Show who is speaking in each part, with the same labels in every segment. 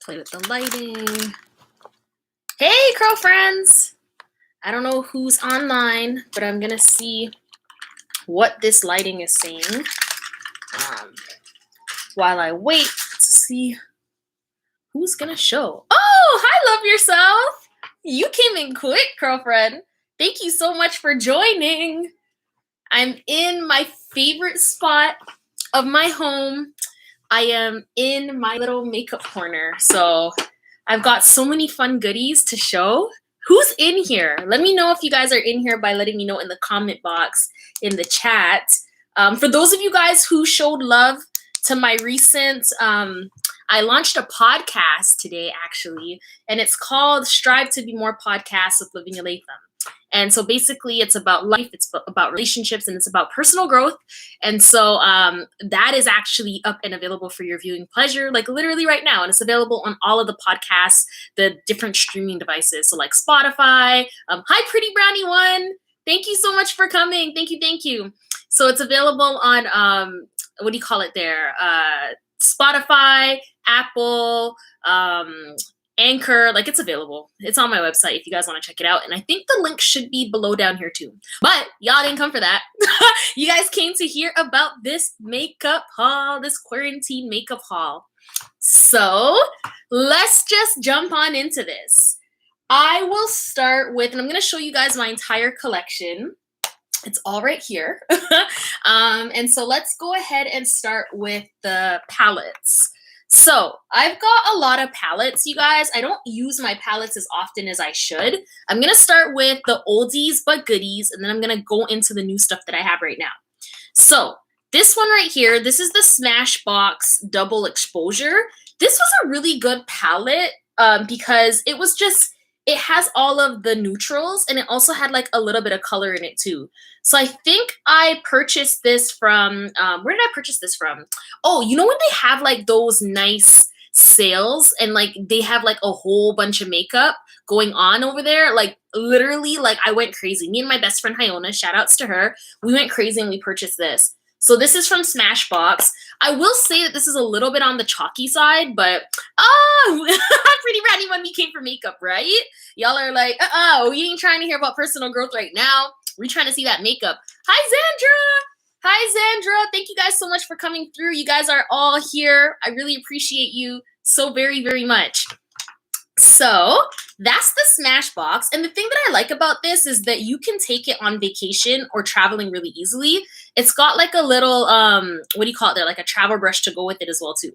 Speaker 1: Play with the lighting. Hey, Curl Friends! I don't know who's online, but I'm gonna see what this lighting is saying while I wait to see who's gonna show. Oh, hi, love yourself! You came in quick, girlfriend. Thank you so much for joining. I'm in my favorite spot of my home. I am in my little makeup corner. So I've got so many fun goodies to show. Who's in here? Let me know if you guys are in here by letting me know in the comment box in the chat. For those of you guys who showed love to my recent, I launched a podcast today actually, and it's called Strive to Be More Podcasts with Living a Latham. And so basically it's about life, it's about relationships, and it's about personal growth. And so that is actually up and available for your viewing pleasure, like literally right now. And it's available on all of the podcasts, the different streaming devices. So like Spotify. Hi, Pretty Brownie One. Thank you so much for coming. Thank you, thank you. So it's available on, what do you call it there? Spotify, Apple, Anchor, like it's available. It's on my website if you guys want to check it out. And I think the link should be below down here too. But y'all didn't come for that. You guys came to hear about this makeup haul, this quarantine makeup haul. So let's just jump on into this. I will start with, and I'm going to show you guys my entire collection. It's all right here. And so let's go ahead and start with the palettes. So I've got a lot of palettes, you guys. I don't use my palettes as often as I should. I'm going to start with the oldies but goodies, and then I'm going to go into the new stuff that I have right now. So this one right here, this is the Smashbox Double Exposure. This was a really good palette because it was just, it has all of the neutrals, and it also had like a little bit of color in it too. So I think I purchased this from, where did I purchase this from? Oh, you know when they have like those nice sales and like they have like a whole bunch of makeup going on over there? Like literally, like I went crazy. Me and my best friend Hyona, shout outs to her. We went crazy and we purchased this. So this is from Smashbox. I will say that this is a little bit on the chalky side, but Pretty Brownie when we came for makeup, right? Y'all are like, we ain't trying to hear about personal growth right now. We're trying to see that makeup. Hi, Zandra. Hi, Zandra. Thank you guys so much for coming through. You guys are all here. I really appreciate you so very, very much. So that's the Smashbox. And the thing that I like about this is that you can take it on vacation or traveling really easily. It's got like a little, what do you call it there? Like a travel brush to go with it as well too.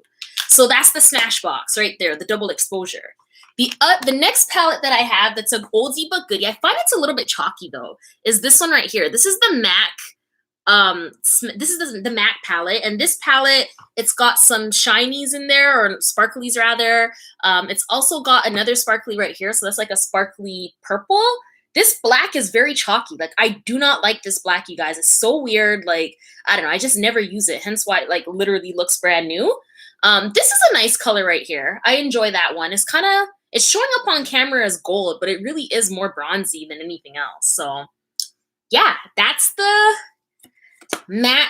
Speaker 1: So that's the Smashbox right there, the double exposure. The next palette that I have that's an oldie but goodie, I find it's a little bit chalky though, is this one right here. This is the MAC. This is the MAC palette, and this palette, it's got some shinies in there, or sparklies rather. It's also got another sparkly right here, so that's like a sparkly purple. This black is very chalky. Like I do not like this black, you guys. It's so weird. Like I don't know. I just never use it. Hence why it like literally looks brand new. This is a nice color right here. I enjoy that one. It's showing up on camera as gold, but it really is more bronzy than anything else. So yeah, that's the MAC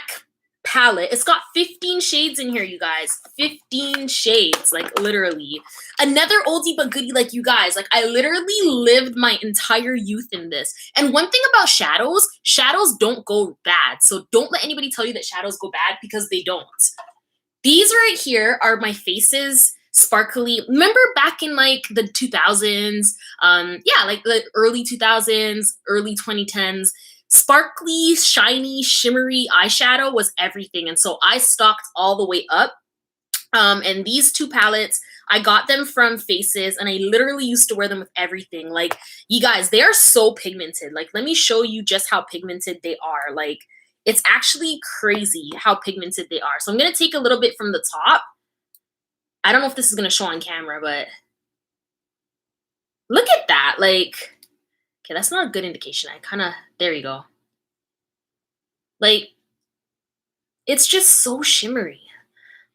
Speaker 1: palette. It's got 15 shades in here, you guys. 15 shades, like literally. Another oldie but goodie, like you guys. Like I literally lived my entire youth in this. And one thing about shadows don't go bad. So don't let anybody tell you that shadows go bad, because they don't. These right here are my faces. Sparkly. Remember back in like the 2000s, yeah, like the early 2000s, early 2010s, sparkly, shiny, shimmery eyeshadow was everything. And so I stocked all the way up. And these two palettes, I got them from Faces, and I literally used to wear them with everything. Like, you guys, they are so pigmented. Like, let me show you just how pigmented they are. Like, it's actually crazy how pigmented they are. So I'm going to take a little bit from the top. I don't know if this is going to show on camera, but look at that. Like, okay, that's not a good indication. There you go. Like, it's just so shimmery.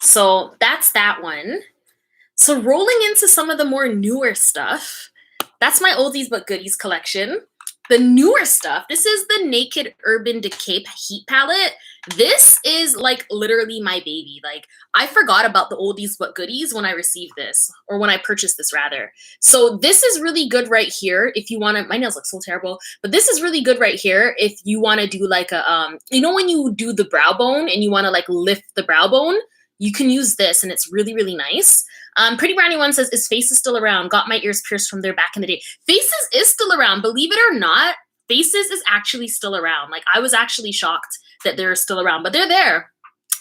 Speaker 1: So that's that one. So rolling into some of the more newer stuff, that's my oldies but goodies collection. the newer stuff. This is the Naked Urban Decay Heat Palette. This is like literally my baby. Like I forgot about the oldies but goodies when I received this, or when I purchased this rather. So this is really good right here if you want to, my nails look so terrible, but this is really good right here if you want to do like a, you know when you do the brow bone and you want to like lift the brow bone, you can use this and it's really, really nice. Pretty Brownie One says, is Faces still around? Got my ears pierced from there back in the day. Faces is still around. Believe it or not, Faces is actually still around. Like I was actually shocked that they're still around, but they're there.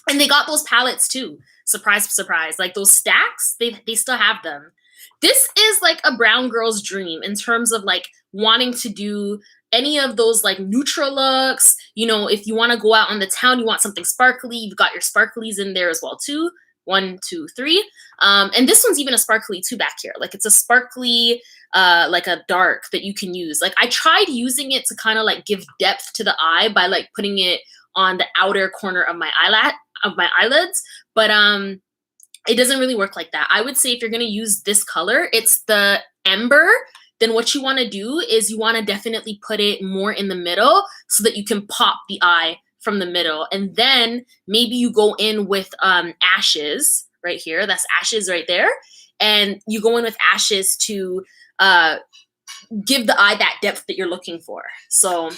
Speaker 1: And they got those palettes too. Surprise, surprise. Like those stacks, they still have them. This is like a brown girl's dream in terms of like wanting to do any of those like neutral looks. You know, if you want to go out on the town, you want something sparkly, you've got your sparklies in there as well too. 1, 2, 3. And this one's even a sparkly too back here. Like it's a sparkly, like a dark that you can use. Like I tried using it to kind of like give depth to the eye by like putting it on the outer corner of my eyelids, but it doesn't really work like that. I would say if you're gonna use this color, it's the Ember, then what you wanna do is you wanna definitely put it more in the middle so that you can pop the eye from the middle. And then maybe you go in with Ashes right here. That's Ashes right there. And you go in with Ashes to give the eye that depth that you're looking for. So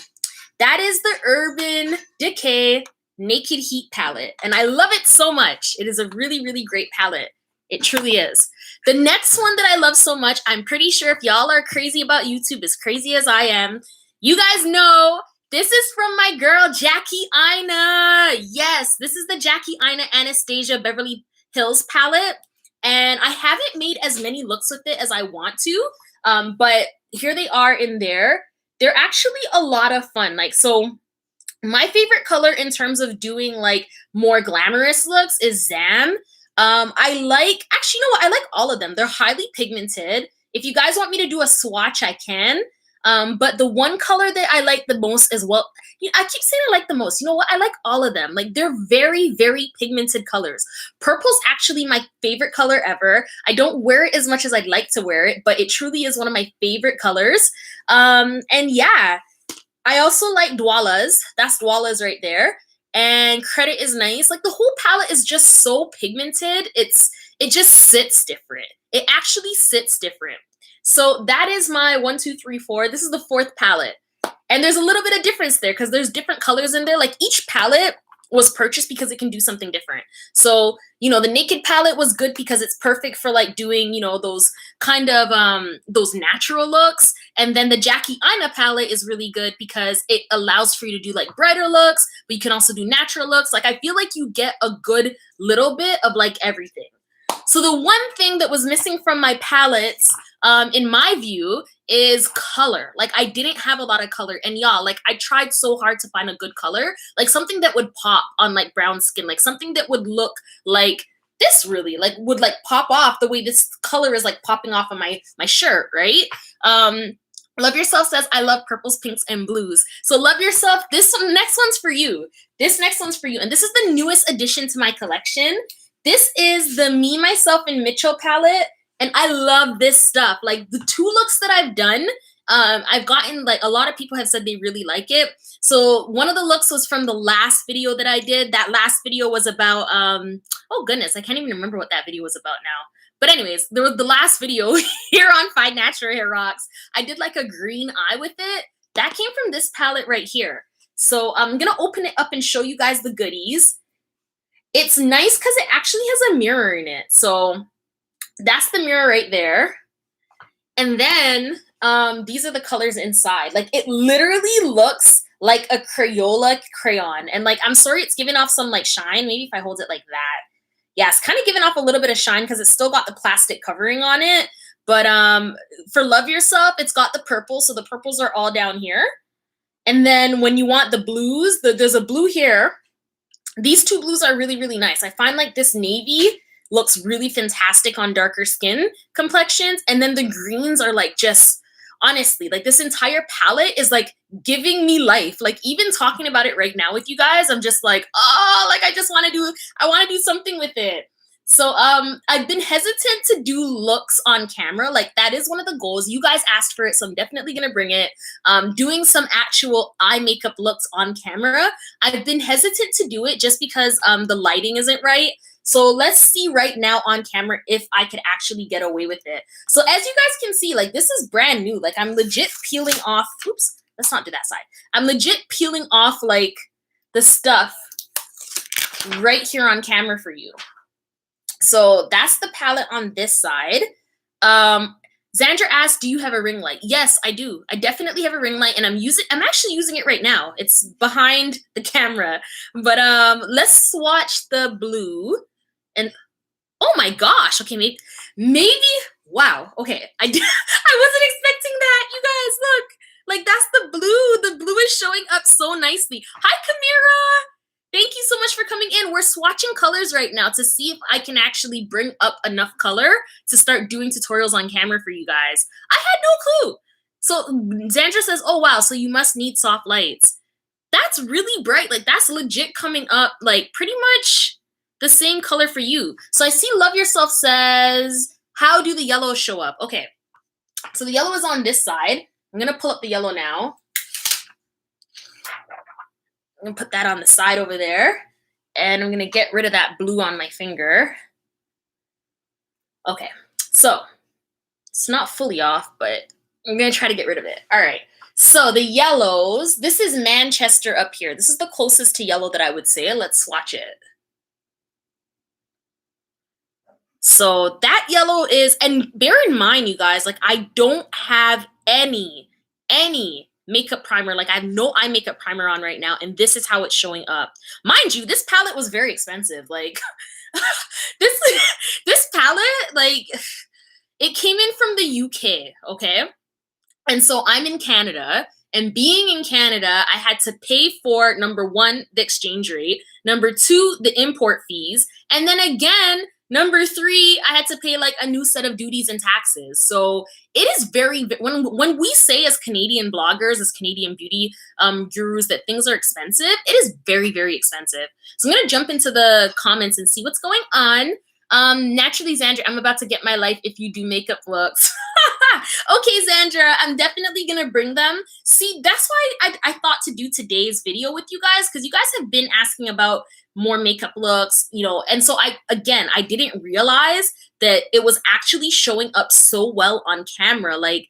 Speaker 1: that is the Urban Decay Naked Heat palette. And I love it so much. It is a really, really great palette. It truly is. The next one that I love so much, I'm pretty sure if y'all are crazy about YouTube, as crazy as I am, you guys know this is from my girl, Jackie Aina. Yes, this is the Jackie Aina Anastasia Beverly Hills palette. And I haven't made as many looks with it as I want to, but here they are in there. They're actually a lot of fun. Like, so my favorite color in terms of doing like more glamorous looks is Zam. I like, actually, you know what? I like all of them. They're highly pigmented. If you guys want me to do a swatch, I can. But the one color that I like the most as well, I keep saying I like the most. You know what? I like all of them. Like they're very, very pigmented colors. Purple's actually my favorite color ever. I don't wear it as much as I'd like to wear it, but it truly is one of my favorite colors. And yeah, I also like Dwala's. That's Dwala's right there. And Credit is nice. Like the whole palette is just so pigmented. It just sits different. It actually sits different. So that is my 1, 2, 3, 4. This is the 4th palette. And there's a little bit of difference there because there's different colors in there. Like each palette was purchased because it can do something different. So, you know, the Naked palette was good because it's perfect for like doing, you know, those kind of, those natural looks. And then the Jackie Aina palette is really good because it allows for you to do like brighter looks, but you can also do natural looks. Like I feel like you get a good little bit of like everything. So the one thing that was missing from my palettes, in my view, is color. Like I didn't have a lot of color, and y'all, like I tried so hard to find a good color, like something that would pop on like brown skin, like something that would look like this really, like would like pop off the way this color is like popping off of my shirt, right? Love Yourself says, I love purples, pinks, and blues. So Love Yourself, this next one's for you. This next one's for you. And this is the newest addition to my collection. This is the Me, Myself, and Mitchell palette. And I love this stuff. Like the 2 looks that I've done, I've gotten like a lot of people have said they really like it. So one of the looks was from the last video that I did. That last video was about, oh goodness, I can't even remember what that video was about now. But anyways, there was the last video here on Find Natural Hair Rocks. I did like a green eye with it. That came from this palette right here. So I'm going to open it up and show you guys the goodies. It's nice because it actually has a mirror in it. So that's the mirror right there. And then these are the colors inside. Like it literally looks like a Crayola crayon. And like, I'm sorry, it's giving off some like shine. Maybe if I hold it like that. Yeah, it's kind of giving off a little bit of shine because it's still got the plastic covering on it. But for Love Yourself, it's got the purple. So the purples are all down here. And then when you want the blues, there's a blue here. These 2 blues are really, really nice. I find like this navy looks really fantastic on darker skin complexions. And then the greens are like just, honestly, like this entire palette is like giving me life. Like even talking about it right now with you guys, I'm just like, oh, like I want to do something with it. So I've been hesitant to do looks on camera. Like that is one of the goals. You guys asked for it, so I'm definitely gonna bring it. Doing some actual eye makeup looks on camera. I've been hesitant to do it just because the lighting isn't right. So let's see right now on camera if I could actually get away with it. So as you guys can see, like this is brand new. Like I'm legit peeling off, oops, let's not do that side. I'm legit peeling off like the stuff right here on camera for you. So that's the palette on this side. Xandra asked, do you have a ring light? Yes, I do. I definitely have a ring light and I'm actually using it right now. It's behind the camera. But let's swatch the blue. And oh my gosh. Okay, maybe wow. Okay. I wasn't expecting that. You guys, look. Like that's the blue. The blue is showing up so nicely. Hi, Kamira. Thank you so much for coming in. We're swatching colors right now to see if I can actually bring up enough color to start doing tutorials on camera for you guys. I had no clue. So Xandra says, oh wow, so you must need soft lights. That's really bright. Like that's legit coming up like pretty much the same color for you. So I see Love Yourself says, how do the yellows show up? Okay, so the yellow is on this side. I'm gonna pull up the yellow now. I'm gonna put that on the side over there. And I'm gonna get rid of that blue on my finger. Okay, so it's not fully off, but I'm gonna try to get rid of it. All right, so the yellows, this is Manchester up here. This is the closest to yellow that I would say. Let's swatch it. So that yellow is, and bear in mind, you guys, like I don't have any makeup primer. Like I have no eye makeup primer on right now, and this is how it's showing up. Mind you, this palette was very expensive. Like this palette, like it came in from the UK, okay? And so I'm in Canada, and being in Canada, I had to pay for number one, the exchange rate, number two, the import fees, and then again, number three, I had to pay like a new set of duties and taxes. So it is very, when we say as Canadian bloggers, as Canadian beauty gurus that things are expensive, it is very, very expensive. So I'm gonna jump into the comments and see what's going on. Naturally, Xandra, I'm about to get my life if you do makeup looks. Okay, Xandra, I'm definitely gonna bring them. See, that's why I thought to do today's video with you guys, because you guys have been asking about more makeup looks, you know, and so I didn't realize that it was actually showing up so well on camera. Like,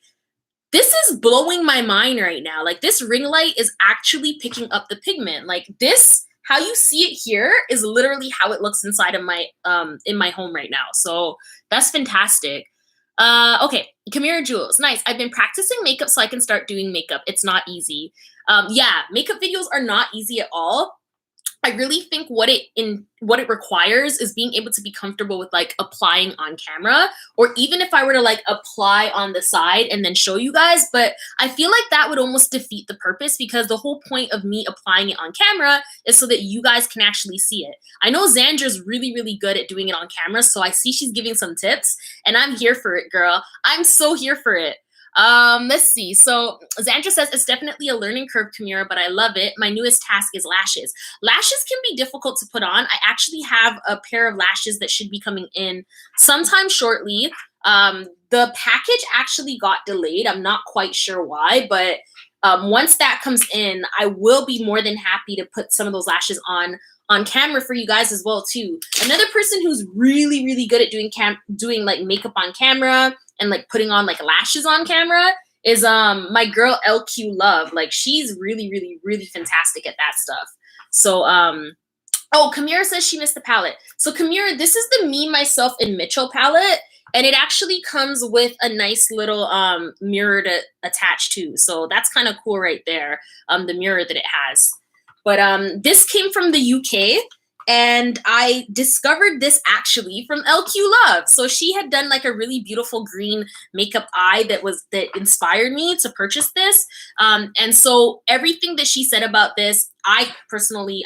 Speaker 1: this is blowing my mind right now. Like, this ring light is actually picking up the pigment. Like, this, how you see it here is literally how it looks inside of my in my home right now. So that's fantastic. Okay, Kamira Jules, nice. I've been practicing makeup so I can start doing makeup. It's not easy. Yeah, makeup videos are not easy at all. I really think what it requires is being able to be comfortable with like applying on camera, or even if I were to like apply on the side and then show you guys, but I feel like that would almost defeat the purpose, because the whole point of me applying it on camera is so that you guys can actually see it. I know Xandra's really, really good at doing it on camera, so I see she's giving some tips and I'm here for it, girl. I'm so here for it. Let's see. So Xandra says, it's definitely a learning curve, Kamira, but I love it. My newest task is lashes. Lashes can be difficult to put on. I actually have a pair of lashes that should be coming in sometime shortly. The package actually got delayed. I'm not quite sure why, but once that comes in, I will be more than happy to put some of those lashes on camera for you guys as well too. Another person who's really, really good at doing like makeup on camera and like putting on like lashes on camera is my girl LQ Love. Like, she's really, really, really fantastic at that stuff. So oh, Kamira says she missed the palette. So Kamira, this is the Me, Myself, and Mitchell palette, and it actually comes with a nice little mirror to attach to. So that's kind of cool right there, the mirror that it has. But this came from the UK, and I discovered this actually from LQ Love. So she had done like a really beautiful green makeup eye that inspired me to purchase this. And so everything that she said about this, I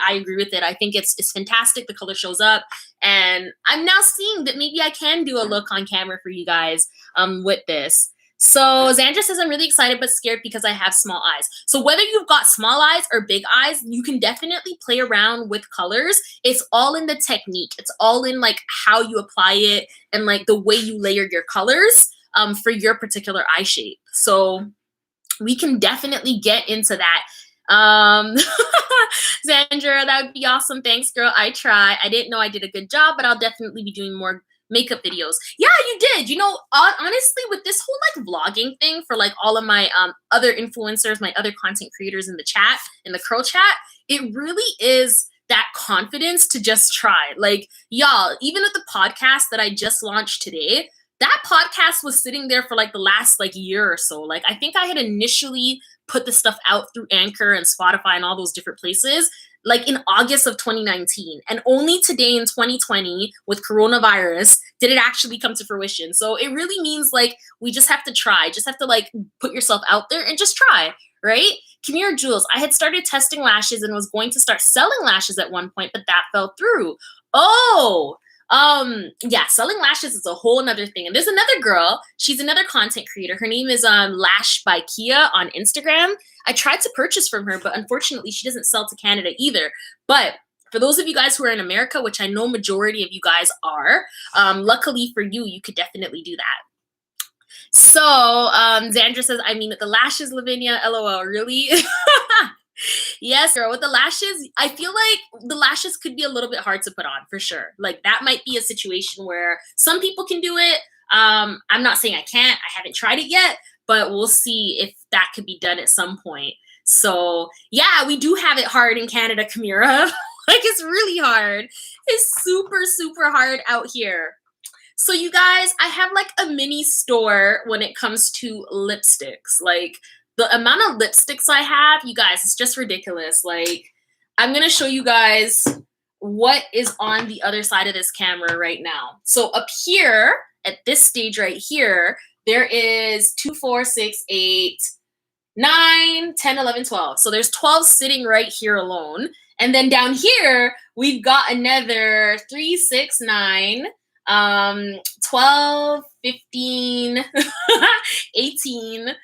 Speaker 1: agree with it. I think it's fantastic. The color shows up, and I'm now seeing that maybe I can do a look on camera for you guys with this. So Xandra says, I'm really excited but scared because I have small eyes. So whether you've got small eyes or big eyes, you can definitely play around with colors. It's all in the technique. It's all in like how you apply it and like the way you layer your colors for your particular eye shape. So we can definitely get into that. Xandra, that would be awesome. Thanks, girl. I try. I didn't know I did a good job, but I'll definitely be doing more makeup videos. Yeah, you did. You know, honestly, with this whole like vlogging thing for like all of my other influencers, my other content creators in the chat, in the Curl chat, it really is that confidence to just try. Like, y'all, even with the podcast that I just launched today, that podcast was sitting there for like the last like year or so. Like, I think I had initially put the stuff out through Anchor and Spotify and all those different places like in August of 2019. And only today in 2020 with coronavirus did it actually come to fruition. So it really means like we just have to try, just have to like put yourself out there and just try, right? Kamira Jules, I had started testing lashes and was going to start selling lashes at one point, but that fell through. Oh, yeah, selling lashes is a whole nother thing. And there's another girl, she's another content creator. Her name is Lash by Kia on Instagram. I tried to purchase from her, but unfortunately she doesn't sell to Canada either. But for those of you guys who are in America, which I know majority of you guys are, luckily for you, you could definitely do that. So Xandra says, I mean, with the lashes, Lavinia, LOL, really? Yes, girl, with the lashes, I feel like the lashes could be a little bit hard to put on for sure. Like that might be a situation where some people can do it. I'm not saying I can't. I haven't tried it yet, but we'll see if that could be done at some point. So yeah, we do have it hard in Canada, Kamira. Like it's really hard. It's super, super hard out here. So you guys, I have like a mini store when it comes to lipsticks. Like the amount of lipsticks I have, you guys, it's just ridiculous. Like I'm going to show you guys what is on the other side of this camera right now. So up here at this stage right here, there is 2, 4, 6, 8, 9, 10, 11, 12. So there's 12 sitting right here alone. And then down here, we've got another 3, 6, 9, 12, 15, 18.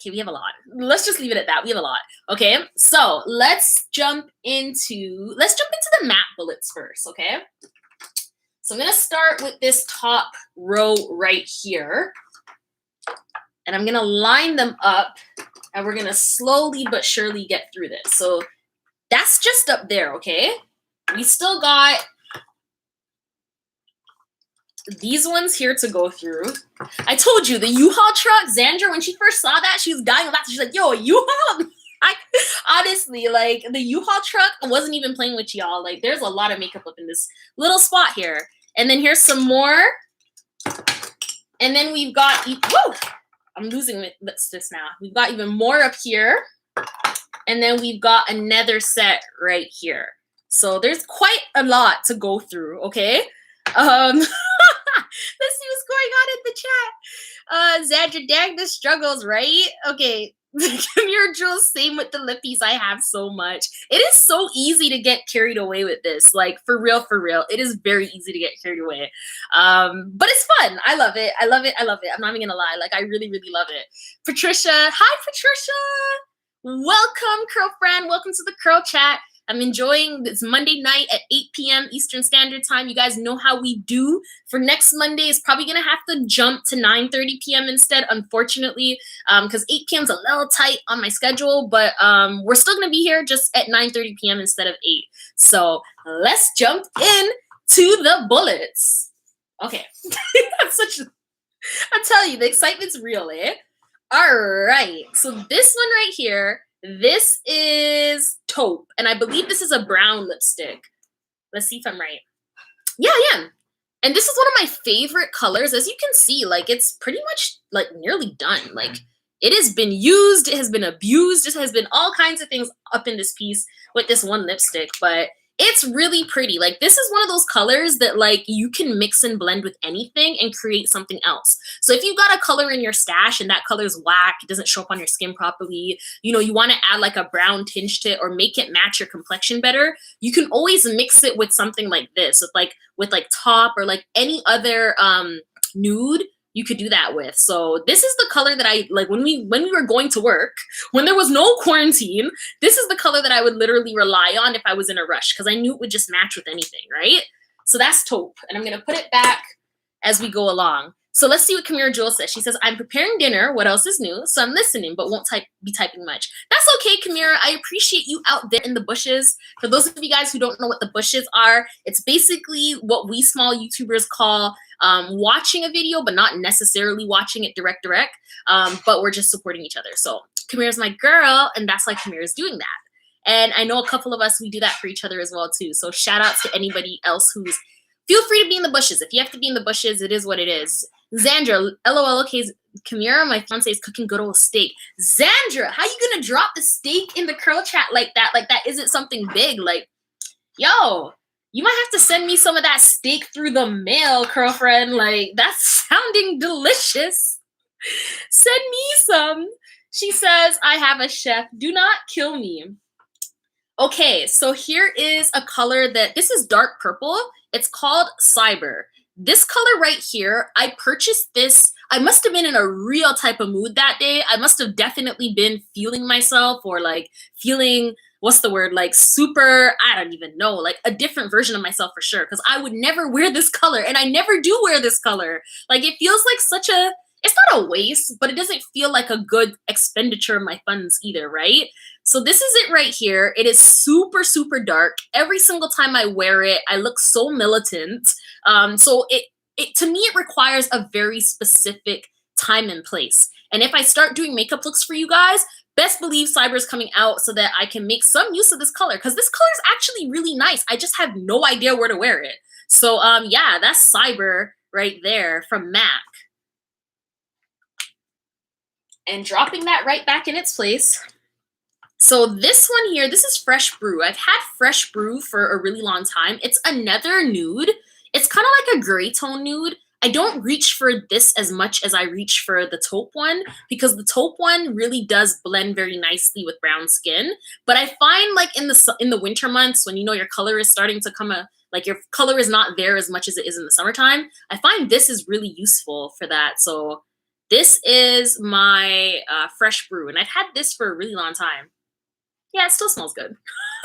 Speaker 1: Okay, we have a lot. Let's just leave it at that. We have a lot. Okay, so let's jump into the matte bullets first, okay? So I'm gonna start with this top row right here. And I'm gonna line them up and we're gonna slowly but surely get through this. So that's just up there, okay? We still got these ones here to go through. I told you, the U-Haul truck, Xandra, when she first saw that, she was dying of laughter. She's like, yo, U-Haul? Honestly, like, the U-Haul truck, I wasn't even playing with y'all. Like, there's a lot of makeup up in this little spot here. And then here's some more. And then we've got, whoa, I'm losing this now. We've got even more up here. And then we've got another set right here. So there's quite a lot to go through, okay? Let's see what's going on in the chat. Xandra, dang, the struggles, right? Okay. Kamira Jules, same with the lippies. I have so much. It is so easy to get carried away with this. Like, for real, for real. It is very easy to get carried away. But it's fun. I love it. I love it. I love it. I'm not even gonna lie. Like, I really, really love it. Patricia. Hi, Patricia. Welcome, Curl friend. Welcome to the Curl chat. I'm enjoying this Monday night at 8 p.m. Eastern Standard Time. You guys know how we do. For next Monday, it's probably going to have to jump to 9:30 p.m. instead, unfortunately, because 8 p.m. is a little tight on my schedule. But we're still going to be here just at 9:30 p.m. instead of 8. So let's jump in to the bullets. Okay. I tell you, the excitement's real, eh? All right. So this one right here, this is taupe, and I believe this is a brown lipstick. Let's see if I'm right. Yeah, I am. And this is one of my favorite colors. As you can see, like, it's pretty much like nearly done. Like, it has been used, it has been abused, it has been all kinds of things up in this piece with this one lipstick, but it's really pretty. Like, this is one of those colors that, like, you can mix and blend with anything and create something else. So if you've got a color in your stash and that color is whack, it doesn't show up on your skin properly, you know, you want to add like a brown tinge to it or make it match your complexion better, you can always mix it with something like this, with like taupe or like any other nude you could do that with. So this is the color that I like when we were going to work, when there was no quarantine. This is the color that I would literally rely on if I was in a rush, because I knew it would just match with anything, right? So that's taupe, and I'm gonna put it back as we go along. So let's see what Kamira Jewel says. She says, I'm preparing dinner. What else is new? So I'm listening, but won't be typing much. That's okay, Kamira. I appreciate you out there in the bushes. For those of you guys who don't know what the bushes are, it's basically what we small YouTubers call watching a video, but not necessarily watching it direct. But we're just supporting each other. So Kamira's my girl, and that's why Kamira's doing that. And I know a couple of us, we do that for each other as well, too. So shout out to anybody else who's, feel free to be in the bushes. If you have to be in the bushes, it is what it is. Zandra, LOL, okay, Kamira, my fiance is cooking good old steak. Zandra, how you gonna drop the steak in the curl chat like that? Like that isn't something big. Like, yo, you might have to send me some of that steak through the mail, girlfriend. Like, that's sounding delicious. Send me some. She says, I have a chef. Do not kill me. Okay, so here is a color that, this is dark purple. It's called Cyber. This color right here, I purchased this. I must have been in a real type of mood that day. I must have definitely been feeling myself, or like feeling, what's the word? Like super, I don't even know, like a different version of myself for sure. Because I would never wear this color, and I never do wear this color. Like it feels like such a, it's not a waste, but it doesn't feel like a good expenditure of my funds either, right? So this is it right here. It is super, super dark. Every single time I wear it, I look so militant. So it to me, it requires a very specific time and place. And if I start doing makeup looks for you guys, best believe Cyber is coming out so that I can make some use of this color, because this color is actually really nice. I just have no idea where to wear it. So yeah, that's Cyber right there from MAC. And dropping that right back in its place. So this one here, this is Fresh Brew. I've had Fresh Brew for a really long time. It's another nude. It's kind of like a gray tone nude. I don't reach for this as much as I reach for the taupe one, because the taupe one really does blend very nicely with brown skin. But I find like in the winter months, when you know your color is starting to come, like your color is not there as much as it is in the summertime, I find this is really useful for that. So this is my Fresh Brew, and I've had this for a really long time. Yeah, it still smells good.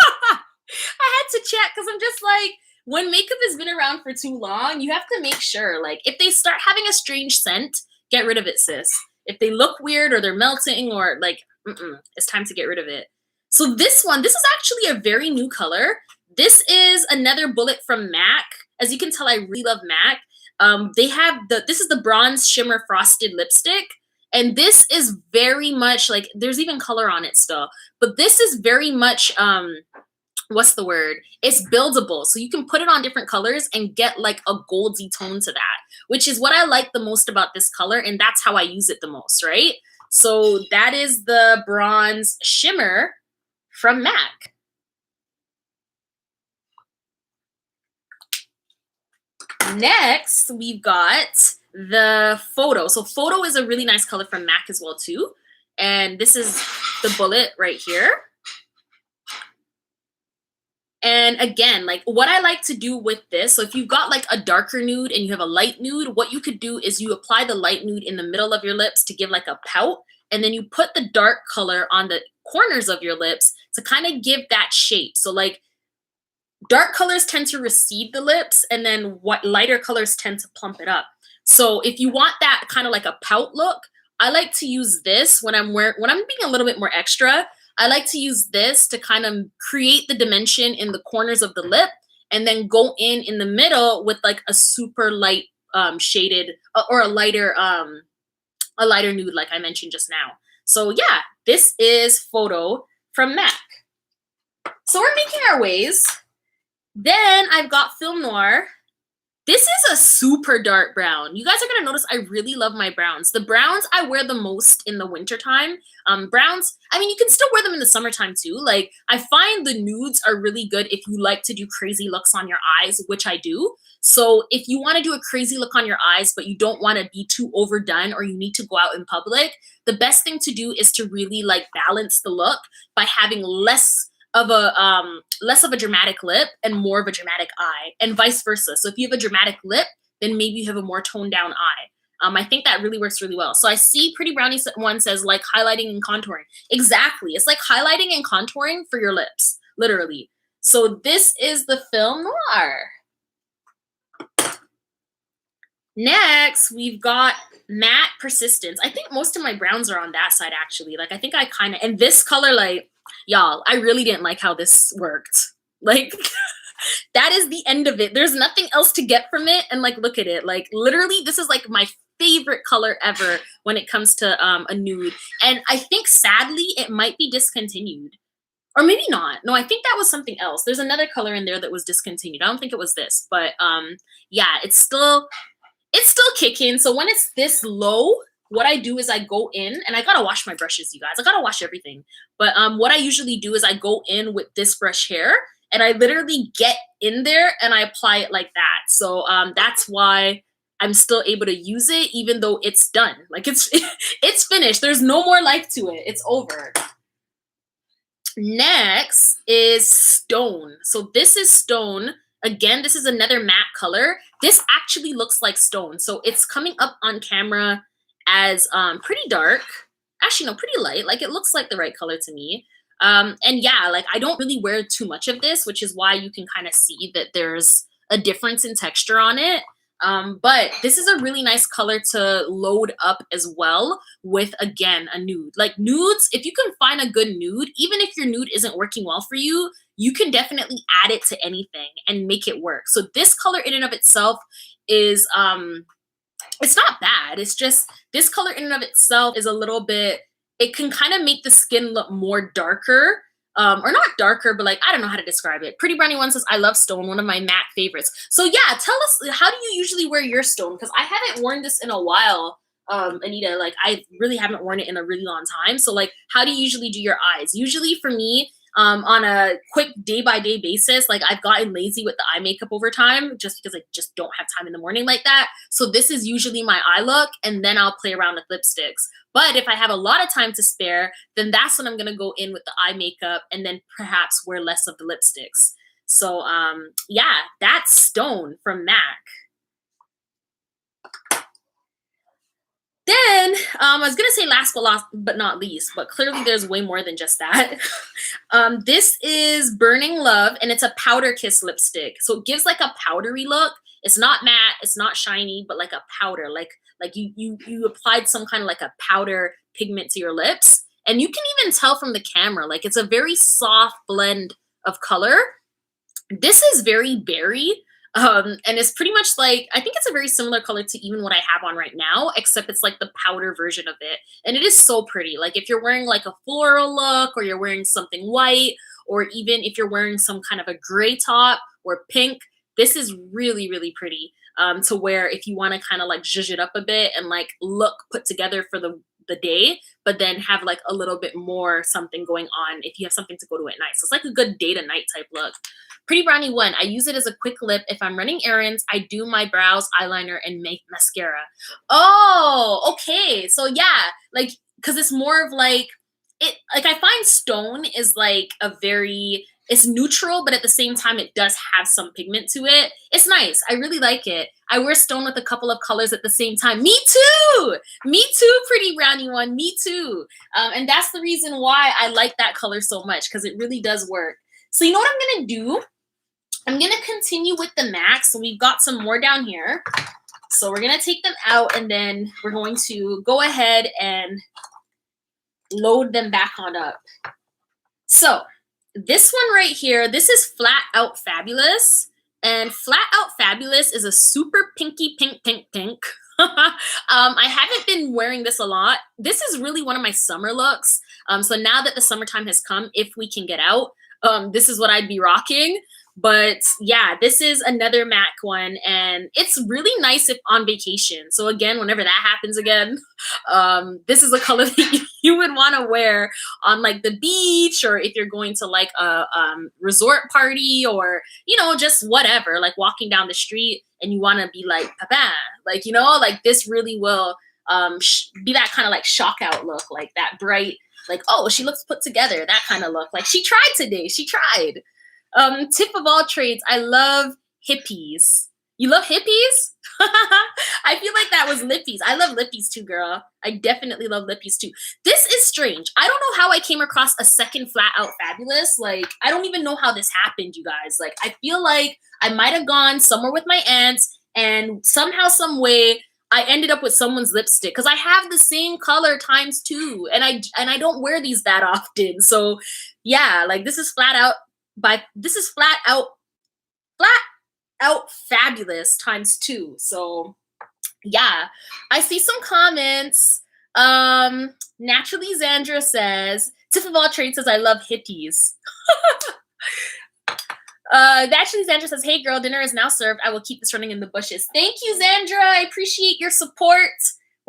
Speaker 1: I had to check because I'm just like, when makeup has been around for too long, you have to make sure, like, if they start having a strange scent, get rid of it, sis. If they look weird or they're melting or like, it's time to get rid of it. So this one, this is actually a very new color. This is another bullet from MAC. As you can tell, I really love MAC. They have this is the Bronze Shimmer Frosted Lipstick. And this is very much like, there's even color on it still, but this is very much, what's the word? It's buildable. So you can put it on different colors and get like a goldy tone to that, which is what I like the most about this color. And that's how I use it the most, right? So that is the Bronze Shimmer from MAC. Next, we've got the Photo. So Photo is a really nice color from MAC as well too. And this is the bullet right here. And again, like what I like to do with this, so if you've got like a darker nude and you have a light nude, what you could do is you apply the light nude in the middle of your lips to give like a pout. And then you put the dark color on the corners of your lips to kind of give that shape. So like dark colors tend to recede the lips, and then what lighter colors tend to plump it up. So if you want that kind of like a pout look, I like to use this when I'm being a little bit more extra. I like to use this to kind of create the dimension in the corners of the lip, and then go in the middle with like a super light shaded or a lighter nude, like I mentioned just now. So yeah, this is Photo from MAC. So we're making our ways. Then I've got Film Noir. This is a super dark brown. You guys are going to notice I really love my browns. The browns I wear the most in the wintertime. Browns, I mean, you can still wear them in the summertime too. Like, I find the nudes are really good if you like to do crazy looks on your eyes, which I do. So if you want to do a crazy look on your eyes, but you don't want to be too overdone, or you need to go out in public, the best thing to do is to really like balance the look by having less of a dramatic lip and more of a dramatic eye, and vice versa. So if you have a dramatic lip, then maybe you have a more toned down eye. I think that really works really well. So I see Pretty Brownie one says like highlighting and contouring. Exactly. It's like highlighting and contouring for your lips, literally. So this is the Film Noir. Next, we've got Matte Persistence. I think most of my browns are on that side, actually. Like, I think I kind of, and this color, like, y'all, I really didn't like how this worked. Like, that is the end of it. There's nothing else to get from it. And, like, look at it. Like, literally, this is, like, my favorite color ever when it comes to a nude. And I think, sadly, it might be discontinued. Or maybe not. No, I think that was something else. There's another color in there that was discontinued. I don't think it was this. But, yeah, it's still kicking. So when it's this low, what I do is I go in, and I gotta wash my brushes, you guys. I gotta wash everything. But what I usually do is I go in with this brush here, and I literally get in there and I apply it like that. So that's why I'm still able to use it, even though it's done. Like it's finished. There's no more life to it. It's over. Next is Stone. So this is Stone. Again, this is another matte color. This actually looks like stone. So it's coming up on camera as pretty dark. Actually, no, pretty light. Like it looks like the right color to me. And yeah, like I don't really wear too much of this, which is why you can kind of see that there's a difference in texture on it. But this is a really nice color to load up as well with, again, a nude. Like nudes, if you can find a good nude, even if your nude isn't working well for you, you can definitely add it to anything and make it work. So this color in and of itself is, it's not bad. It's just this color in and of itself is a little bit, it can kind of make the skin look more darker. Or not darker, but like, I don't know how to describe it. Pretty Brownie one says, I love Stone, one of my matte favorites. So yeah, tell us, how do you usually wear your Stone? Because I haven't worn this in a while, Anita. Like, I really haven't worn it in a really long time. So like, how do you usually do your eyes? Usually for me, on a quick day-by-day basis, like I've gotten lazy with the eye makeup over time just because I just don't have time in the morning like that. So this is usually my eye look, and then I'll play around with lipsticks. But if I have a lot of time to spare, then that's when I'm going to go in with the eye makeup and then perhaps wear less of the lipsticks. So yeah, that's Stone from MAC. Then, I was going to say last but not least, but clearly there's way more than just that. This is Burning Love, and it's a Powder Kiss lipstick. So it gives like a powdery look. It's not matte, it's not shiny, but like a powder. Like you applied some kind of like a powder pigment to your lips. And you can even tell from the camera, like it's a very soft blend of color. This is very berry. And it's pretty much like, I think it's a very similar color to even what I have on right now, except it's like the powder version of it. And it is so pretty. Like if you're wearing like a floral look, or you're wearing something white, or even if you're wearing some kind of a gray top or pink, this is really, really pretty to wear if you want to kind of like zhuzh it up a bit and like look put together for the day, but then have like a little bit more something going on if you have something to go to at night. So it's like a good day to night type look. Pretty Brownie one, I use it as a quick lip. If I'm running errands, I do my brows, eyeliner, and make mascara. Oh, okay. So yeah, like, cause it's more of like, like I find Stone is like a very, it's neutral, but at the same time, it does have some pigment to it. It's nice. I really like it. I wear Stone with a couple of colors at the same time. Me too. Me too, Pretty Brownie one. Me too. And that's the reason why I like that color so much, because it really does work. So you know what I'm going to do? I'm going to continue with the MAC. So we've got some more down here. So we're going to take them out, and then we're going to go ahead and load them back on up. So this one right here, this is Flat Out Fabulous. And Flat Out Fabulous is a super pinky pink. I haven't been wearing this a lot. This is really one of my summer looks. So now that the summertime has come, if we can get out, this is what I'd be rocking. But yeah, this is another MAC one, and it's really nice if on vacation. So again, whenever that happens again, this is a color that you would want to wear on like the beach, or if you're going to like a resort party, or, you know, just whatever, like walking down the street and you want to be like, papa, like, you know, like this really will be that kind of like shock out look, like that bright, like, oh, she looks put together, that kind of look. Like she tried today, she tried. Tip of all trades, I love hippies. You love hippies? I feel like that was lippies. I love lippies too, girl. I definitely love lippies too. This is strange. I don't know how I came across a second flat out fabulous. Like, I don't even know how this happened, you guys. Like, I feel like I might have gone somewhere with my aunts and somehow, some way, I ended up with someone's lipstick because I have the same color times two, and I don't wear these that often. So, yeah, like this is flat out flat out fabulous times two. So yeah, I see some comments. Naturally Zandra says, Tiff of all trades says, I love hippies. Naturally Zandra says, hey girl, dinner is now served. I will keep this running in the bushes. Thank you, Zandra. I appreciate your support.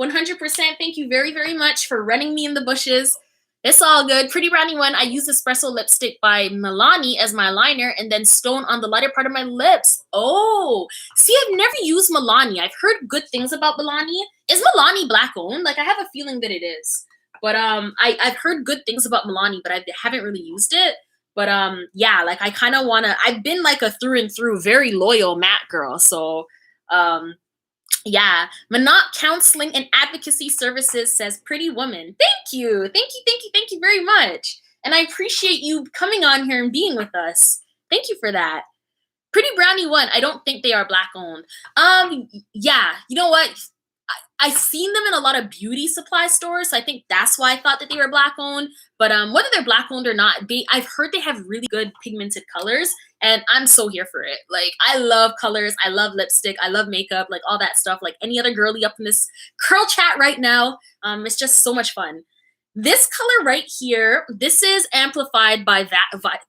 Speaker 1: 100%. Thank you very, very much for running me in the bushes. It's all good. Pretty Brownie One, I use Espresso Lipstick by Milani as my liner and then Stone on the lighter part of my lips. Oh, see, I've never used Milani. I've heard good things about Milani. Is Milani black owned? Like, I have a feeling that it is. But I've heard good things about Milani, but I haven't really used it. But yeah, like I kind of want to, I've been like a through and through very loyal matte girl. So yeah, Manat Counseling and Advocacy Services says, pretty woman. Thank you. Thank you, thank you, thank you very much. And I appreciate you coming on here and being with us. Thank you for that. Pretty Brownie One, I don't think they are black owned. Yeah, you know what? I've seen them in a lot of beauty supply stores, so I think that's why I thought that they were black owned. But whether they're black owned or not, I've heard they have really good pigmented colors, and I'm so here for it. Like, I love colors, I love lipstick, I love makeup, like all that stuff. Like any other girly up in this curl chat right now, it's just so much fun. This color right here, this is amplified by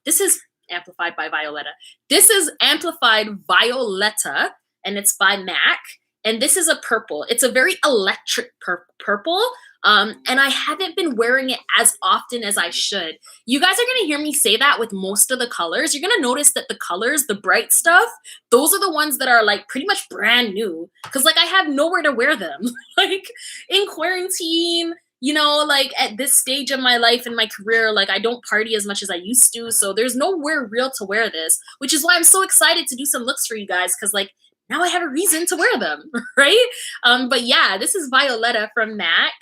Speaker 1: this is amplified by Violetta. This is amplified Violetta, and it's by MAC. And this is a purple. It's a very electric purple. And I haven't been wearing it as often as I should. You guys are going to hear me say that with most of the colors. You're going to notice that the colors, the bright stuff, those are the ones that are like pretty much brand new. Because like I have nowhere to wear them. Like in quarantine, you know, like at this stage of my life and my career, like I don't party as much as I used to. So there's nowhere real to wear this, which is why I'm so excited to do some looks for you guys. Because like, now I have a reason to wear them, right? But yeah, this is Violetta from MAC.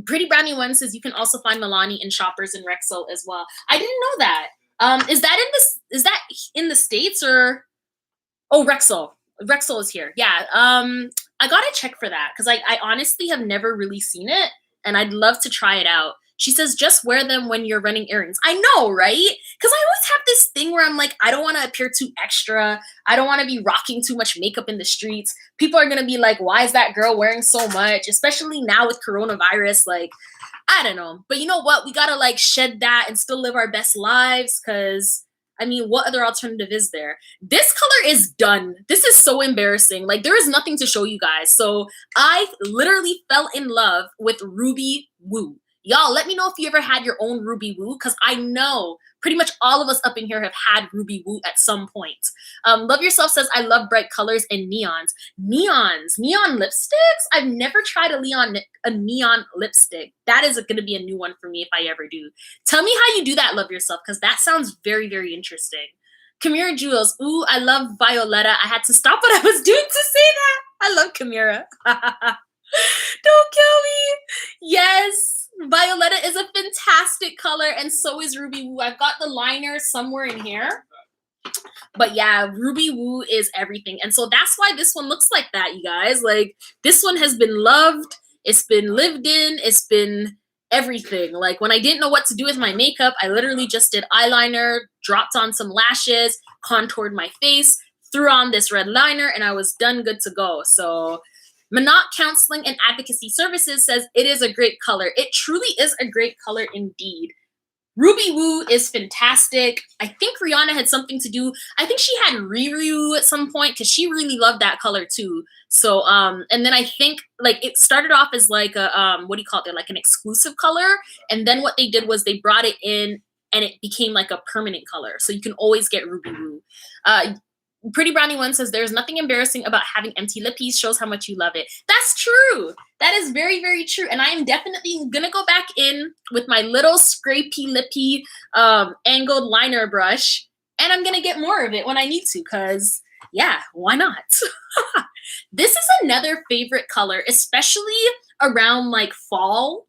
Speaker 1: Pretty Brownie One says you can also find Milani in Shoppers and Rexall as well. I didn't know that. Is that in the States or? Oh, Rexall. Rexall is here. Yeah. I gotta check for that because I honestly have never really seen it, and I'd love to try it out. She says, just wear them when you're running errands. I know, right? Because I always have this thing where I'm like, I don't want to appear too extra. I don't want to be rocking too much makeup in the streets. People are going to be like, why is that girl wearing so much? Especially now with coronavirus. Like, I don't know. But you know what? We got to like shed that and still live our best lives because, I mean, what other alternative is there? This color is done. This is so embarrassing. Like, there is nothing to show you guys. So I literally fell in love with Ruby Woo. Y'all, let me know if you ever had your own Ruby Woo, because I know pretty much all of us up in here have had Ruby Woo at some point. Love Yourself says, I love bright colors and neons. Neon lipsticks? I've never tried a neon lipstick. That is going to be a new one for me if I ever do. Tell me how you do that, Love Yourself, because that sounds very, very interesting. Kamira Jules, ooh, I love Violetta. I had to stop what I was doing to say that. I love Kamira. Don't kill me. Yes. Violetta is a fantastic color, and so is Ruby Woo. I've got the liner somewhere in here. But yeah, Ruby Woo is everything. And so that's why this one looks like that, you guys. Like, this one has been loved. It's been lived in. It's been everything. Like, when I didn't know what to do with my makeup, I literally just did eyeliner, dropped on some lashes, contoured my face, threw on this red liner, and I was done, good to go. So Manat Counseling and Advocacy Services says it is a great color. It truly is a great color indeed. Ruby Woo is fantastic. I think Rihanna had something to do. I think she had Riri at some point because she really loved that color too. So, and then I think like it started off as like a, what do you call it? Like an exclusive color. And then what they did was they brought it in and it became like a permanent color. So you can always get Ruby Woo. Pretty Brownie One says, there's nothing embarrassing about having empty lippies, shows how much you love it. That's true. That is very, very true. And I am definitely going to go back in with my little scrapey lippy angled liner brush. And I'm going to get more of it when I need to because yeah, why not? This is another favorite color, especially around like fall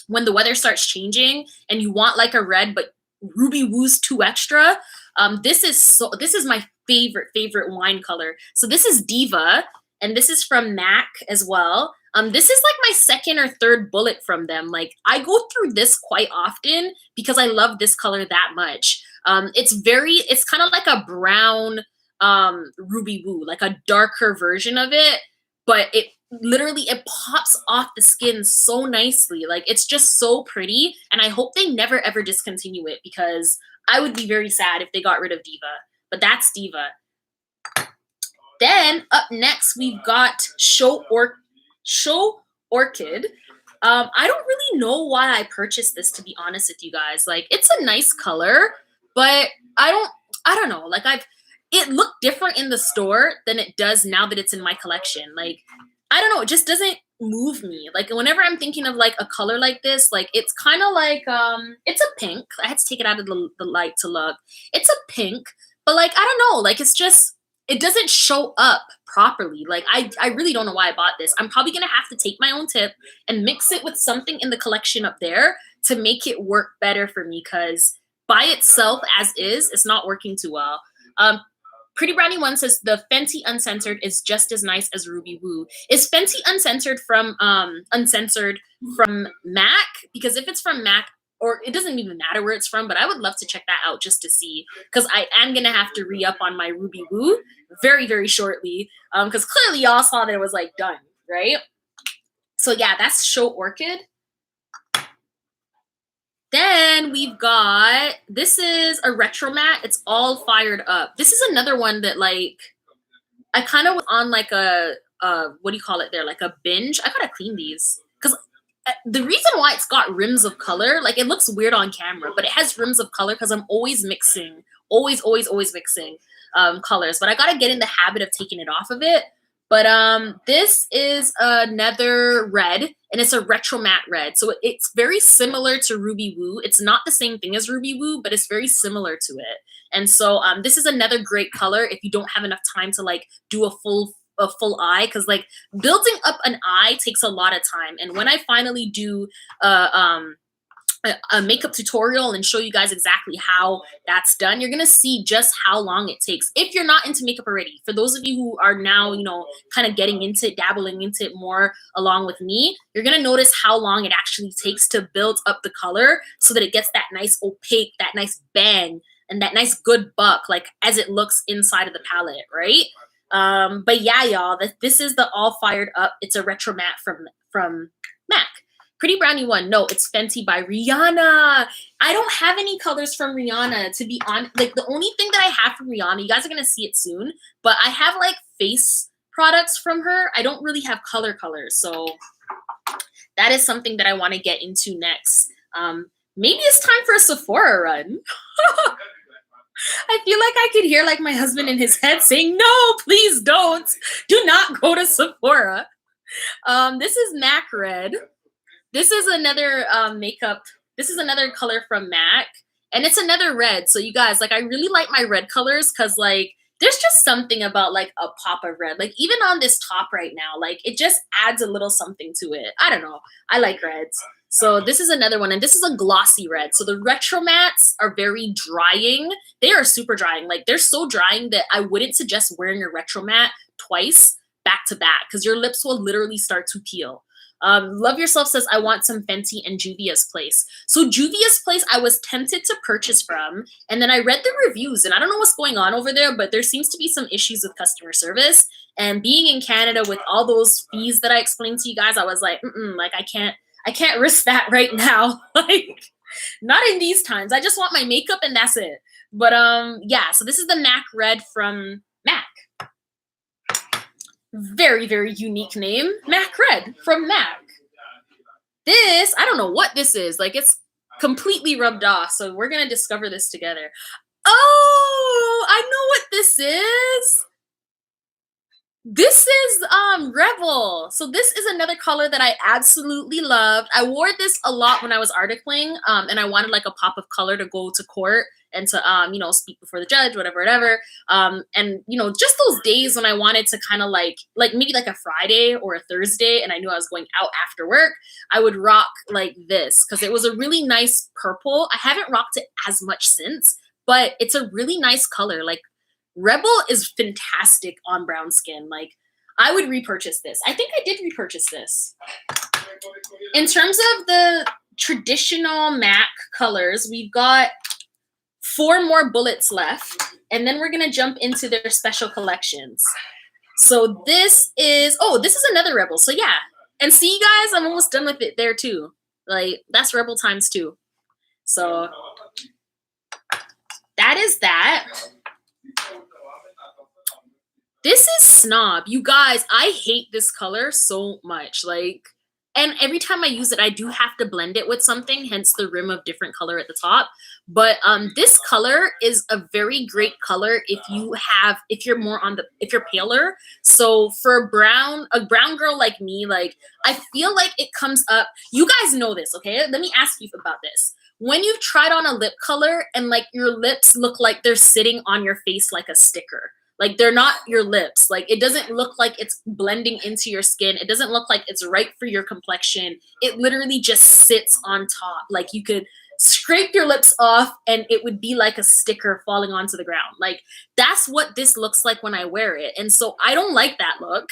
Speaker 1: when the weather starts changing and you want like a red, but Ruby Woo's too extra. This is my favorite wine color. So this is Diva, and this is from MAC as well. This is like my second or third bullet from them. Like I go through this quite often because I love this color that much. It's kind of like a brown Ruby Woo, like a darker version of it, but it pops off the skin so nicely. Like it's just so pretty, and I hope they never ever discontinue it because I would be very sad if they got rid of Diva. But that's Diva. Then up next we've got Show Orchid. I don't really know why I purchased this, to be honest with you guys. Like it's a nice color, but I don't know. Like it looked different in the store than it does now that it's in my collection. Like I don't know, it just doesn't move me. Like whenever I'm thinking of like a color like this, like it's kind of like it's a pink. I had to take it out of the light to look. It's a pink, but like I don't know, like it doesn't show up properly. Like I really don't know why I bought this. I'm probably gonna have to take my own tip and mix it with something in the collection up there to make it work better for me, because by itself as is, it's not working too well. Pretty Brownie One says the Fenty Uncensored is just as nice as Ruby Woo. Is Fenty Uncensored from MAC? Because if it's from MAC, or it doesn't even matter where it's from, but I would love to check that out just to see, because I am gonna have to re-up on my Ruby Woo very shortly. Because clearly y'all saw that it was like done, right? So yeah, that's Show Orchid. Then we've got, this is a retro matte. It's all fired up. This is another one that like, I kind of was on like a what do you call it there? Like a binge. I gotta clean these. Because the reason why it's got rims of color, like it looks weird on camera, but it has rims of color because I'm always mixing, always mixing colors. But I gotta get in the habit of taking it off of it. But this is another red, and it's a retro matte red. So it's very similar to Ruby Woo. It's not the same thing as Ruby Woo, but it's very similar to it. And so this is another great color if you don't have enough time to like do a full eye, because like building up an eye takes a lot of time. And when I finally do a makeup tutorial and show you guys exactly how that's done, you're gonna see just how long it takes if you're not into makeup already. For those of you who are now, you know, kind of getting into it, dabbling into it more along with me, you're gonna notice how long it actually takes to build up the color so that it gets that nice opaque, that nice bang, and that nice good buck, like as it looks inside of the palette, right? But yeah, y'all, this is the all fired up. It's a retro matte from MAC. Pretty Brownie One, no, it's Fenty by Rihanna. I don't have any colors from Rihanna, to be honest. Like the only thing that I have from Rihanna, you guys are gonna see it soon, but I have like face products from her. I don't really have colors, so that is something that I want to get into next. Maybe it's time for a Sephora run. I feel like I could hear like my husband in his head saying, "No, please don't. Do not go to Sephora." This is MAC Red. This is another makeup. This is another color from MAC, and it's another red. So you guys, like, I really like my red colors because like there's just something about like a pop of red. Like even on this top right now, like it just adds a little something to it. I don't know. I like reds. So this is another one, and this is a glossy red. So the retro mattes are very drying. They are super drying. Like they're so drying that I wouldn't suggest wearing a retro matte twice back to back because your lips will literally start to peel. Love Yourself says, I want some Fenty and Juvia's Place. So Juvia's Place, I was tempted to purchase from, and then I read the reviews, and I don't know what's going on over there, but there seems to be some issues with customer service. And being in Canada with all those fees that I explained to you guys, I was like, like I can't risk that right now. Like, not in these times. I just want my makeup and that's it. But yeah, so this is the MAC Red from MAC. Very, very unique name. MAC Red from MAC. This, I don't know what this is. Like, it's completely rubbed off. So we're going to discover this together. Oh, I know what this is. This is Rebel. So this is another color that I absolutely loved. I wore this a lot when I was articling, and I wanted like a pop of color to go to court and to you know, speak before the judge, whatever, whatever. And you know, just those days when I wanted to kind of like maybe like a Friday or a Thursday, and I knew I was going out after work, I would rock like this because it was a really nice purple. I haven't rocked it as much since, but it's a really nice color. Like Rebel is fantastic on brown skin. Like, I would repurchase this. I think I did repurchase this. In terms of the traditional MAC colors, we've got 4 more bullets left, and then we're gonna jump into their special collections. So this is another Rebel. So yeah, and see guys, I'm almost done with it there too. Like, that's Rebel times 2. So that is that. This is Snob. You guys, I hate this color so much. Like, and every time I use it, I do have to blend it with something, hence the rim of different color at the top. But this color is a very great color if you're more on if you're paler. So for a brown girl like me, like, I feel like it comes up. You guys know this, okay? Let me ask you about this. When you've tried on a lip color and like your lips look like they're sitting on your face like a sticker. Like, they're not your lips. Like, it doesn't look like it's blending into your skin. It doesn't look like it's right for your complexion. It literally just sits on top. Like, you could scrape your lips off and it would be like a sticker falling onto the ground. Like, that's what this looks like when I wear it. And so I don't like that look.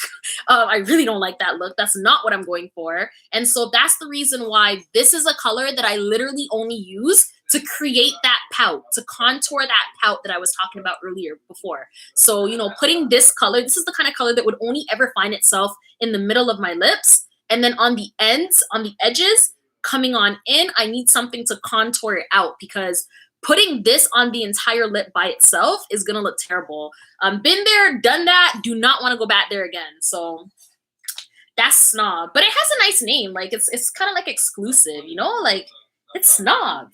Speaker 1: I really don't like that look. That's not what I'm going for. And so that's the reason why this is a color that I literally only use to create that pout, to contour that pout that I was talking about earlier before. So, you know, putting this color, this is the kind of color that would only ever find itself in the middle of my lips. And then on the ends, on the edges, coming on in, I need something to contour it out because putting this on the entire lip by itself is gonna look terrible. Been there, done that, do not wanna go back there again. So that's Snob, but it has a nice name. Like, it's kind of like exclusive, you know, like, it's Snob.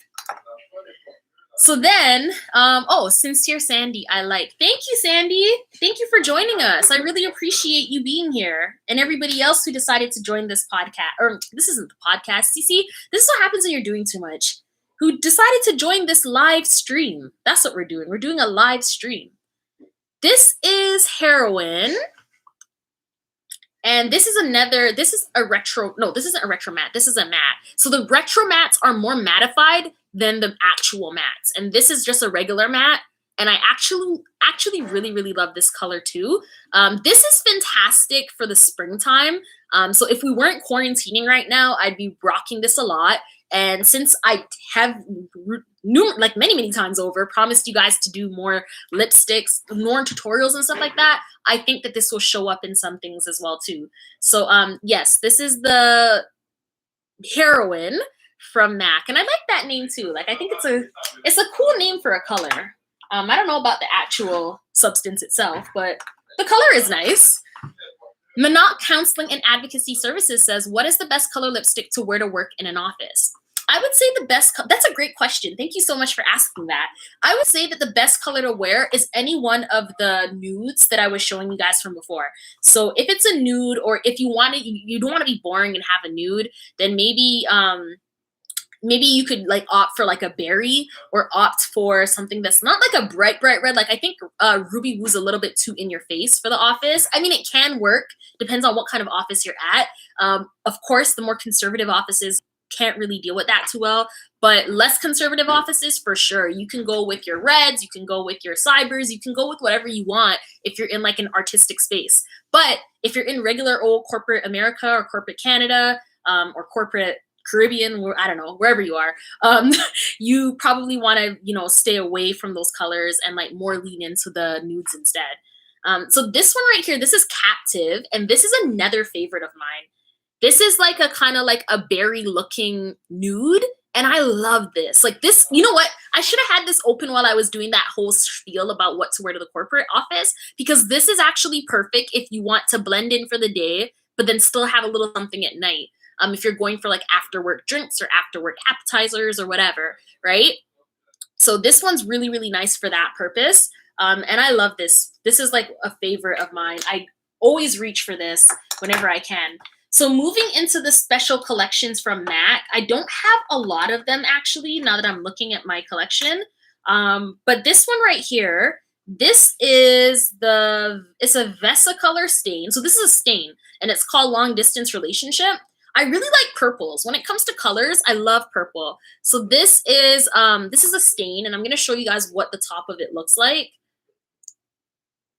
Speaker 1: So then, Sincere Sandy, I like. Thank you, Sandy. Thank you for joining us. I really appreciate you being here. And everybody else who decided to join this podcast, or this isn't the podcast, you see, this is what happens when you're doing too much. Who decided to join this live stream. That's what we're doing. We're doing a live stream. This is Heroin. And this is a retro, no, this isn't a retro matte. This is a matte. So the retro mattes are more mattified than the actual mattes. And this is just a regular matte. And I actually really, really love this color too. This is fantastic for the springtime. So if we weren't quarantining right now, I'd be rocking this a lot. And since I have like many times over promised you guys to do more lipsticks, more tutorials and stuff like that, I think that this will show up in some things as well too. So yes, this is the Heroin from MAC, and I like that name too. Like, I think it's a cool name for a color. I don't know about the actual substance itself, but the color is nice. Manat Counseling and Advocacy Services says, what is the best color lipstick to wear to work in an office? I would say the best, that's a great question. Thank you so much for asking that. I would say that the best color to wear is any one of the nudes that I was showing you guys from before. So if it's a nude, or if you don't want to be boring and have a nude, then maybe you could like opt for like a berry, or opt for something that's not like a bright red. Like, I think Ruby Woo's a little bit too in your face for the office. I mean, it can work, depends on what kind of office you're at. Of course, the more conservative offices can't really deal with that too well, but less conservative offices, for sure, you can go with your reds, you can go with your cybers, you can go with whatever you want if you're in like an artistic space. But if you're in regular old corporate America or corporate Canada, or corporate Caribbean, I don't know, wherever you are, you probably want to, you know, stay away from those colors and like more lean into the nudes instead. So this one right here, this is Captive, and this is another favorite of mine. This is like a kind of like a berry looking nude, and I love this. Like, this, you know what? I should have had this open while I was doing that whole spiel about what to wear to the corporate office, because this is actually perfect if you want to blend in for the day, but then still have a little something at night. If you're going for like after work drinks or after work appetizers or whatever, right? So this one's really, really nice for that purpose. And I love this. This is like a favorite of mine. always reach for this whenever I can. So moving into the special collections from MAC, I don't have a lot of them actually, now that I'm looking at my collection. But this one right here, this is it's a Vesicolor stain. So this is a stain and it's called Long Distance Relationship. I really like purples. When it comes to colors, I love purple. So this is a stain, and I'm gonna show you guys what the top of it looks like.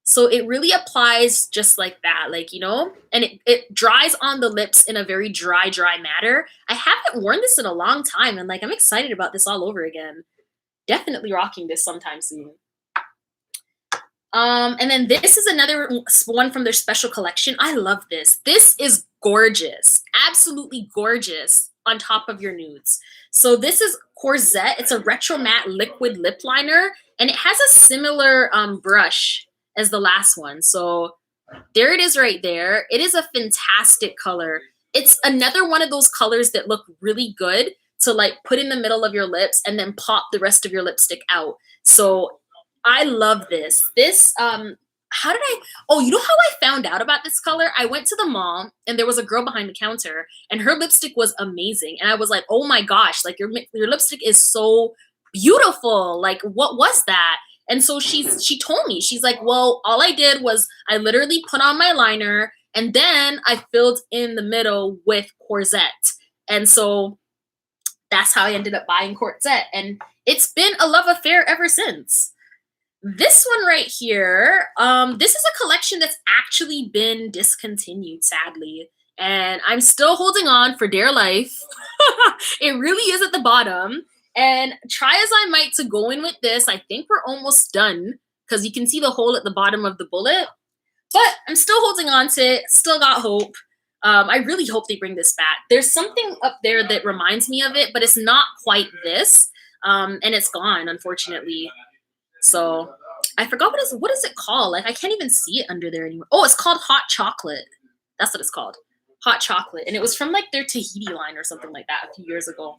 Speaker 1: So it really applies just like that, like, you know, and it dries on the lips in a very dry manner. I haven't worn this in a long time, and like I'm excited about this all over again. Definitely rocking this sometime soon. And then this is another one from their special collection. I love this. This is gorgeous, absolutely gorgeous on top of your nudes. So this is Corsette. It's a retro matte liquid lip liner, and it has a similar brush as the last one. So there it is right there. It is a fantastic color. It's another one of those colors that look really good to like put in the middle of your lips and then pop the rest of your lipstick out. So I love this. This, how did you know how I found out about this color? I went to the mall and there was a girl behind the counter and her lipstick was amazing. And I was like, oh my gosh, like your lipstick is so beautiful. Like, what was that? And so she told me, she's like, well, all I did was I literally put on my liner and then I filled in the middle with Corsette. And so that's how I ended up buying Corsette. And it's been a love affair ever since. This one right here, this is a collection that's actually been discontinued, sadly. And I'm still holding on for dear life. It really is at the bottom. And try as I might to go in with this, I think we're almost done because you can see the hole at the bottom of the bullet. But I'm still holding on to it, still got hope. I really hope they bring this back. There's something up there that reminds me of it, but it's not quite this. And it's gone, unfortunately. So I forgot what is it called? Like I can't even see it under there anymore. Oh, it's called Hot Chocolate. That's what it's called. Hot Chocolate. And it was from like their Tahiti line or something like that a few years ago.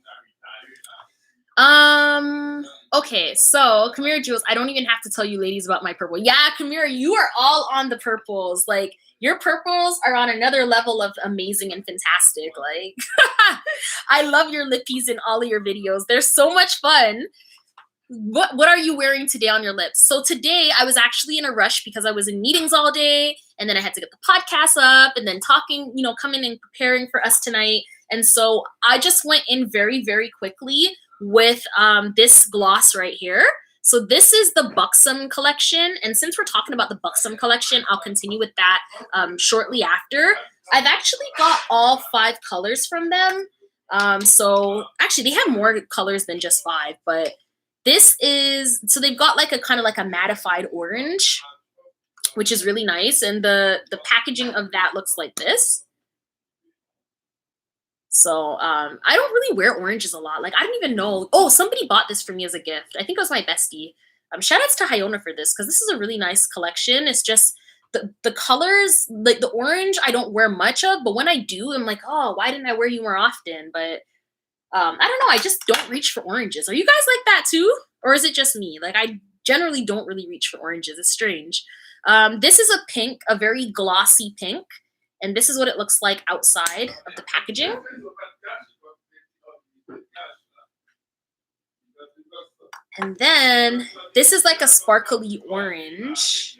Speaker 1: Okay, so Kamira Jules, I don't even have to tell you ladies about my purple. Yeah, Kamira, you are all on the purples. Like your purples are on another level of amazing and fantastic. Like I love your lippies in all of your videos. They're so much fun. What are you wearing today on your lips? So today I was actually in a rush because I was in meetings all day and then I had to get the podcast up and then talking, you know, coming and preparing for us tonight. And so I just went in very, very quickly with this gloss right here. So this is the Buxom collection. And since we're talking about the Buxom collection, I'll continue with that shortly after. I've actually got all 5 colors from them. So actually they have more colors than just 5, but this is, so they've got like a kind of like a mattified orange, which is really nice. And the packaging of that looks like this. So I don't really wear oranges a lot. Like I don't even know. Oh, somebody bought this for me as a gift. I think it was my bestie. Shout outs to Hyona for this because this is a really nice collection. It's just the colors, like the orange, I don't wear much of, but when I do, I'm like, oh, why didn't I wear you more often? But I don't know. I just don't reach for oranges. Are you guys like that too? Or is it just me? Like I generally don't really reach for oranges. It's strange. This is a pink, a very glossy pink. And this is what it looks like outside of the packaging. And then this is like a sparkly orange.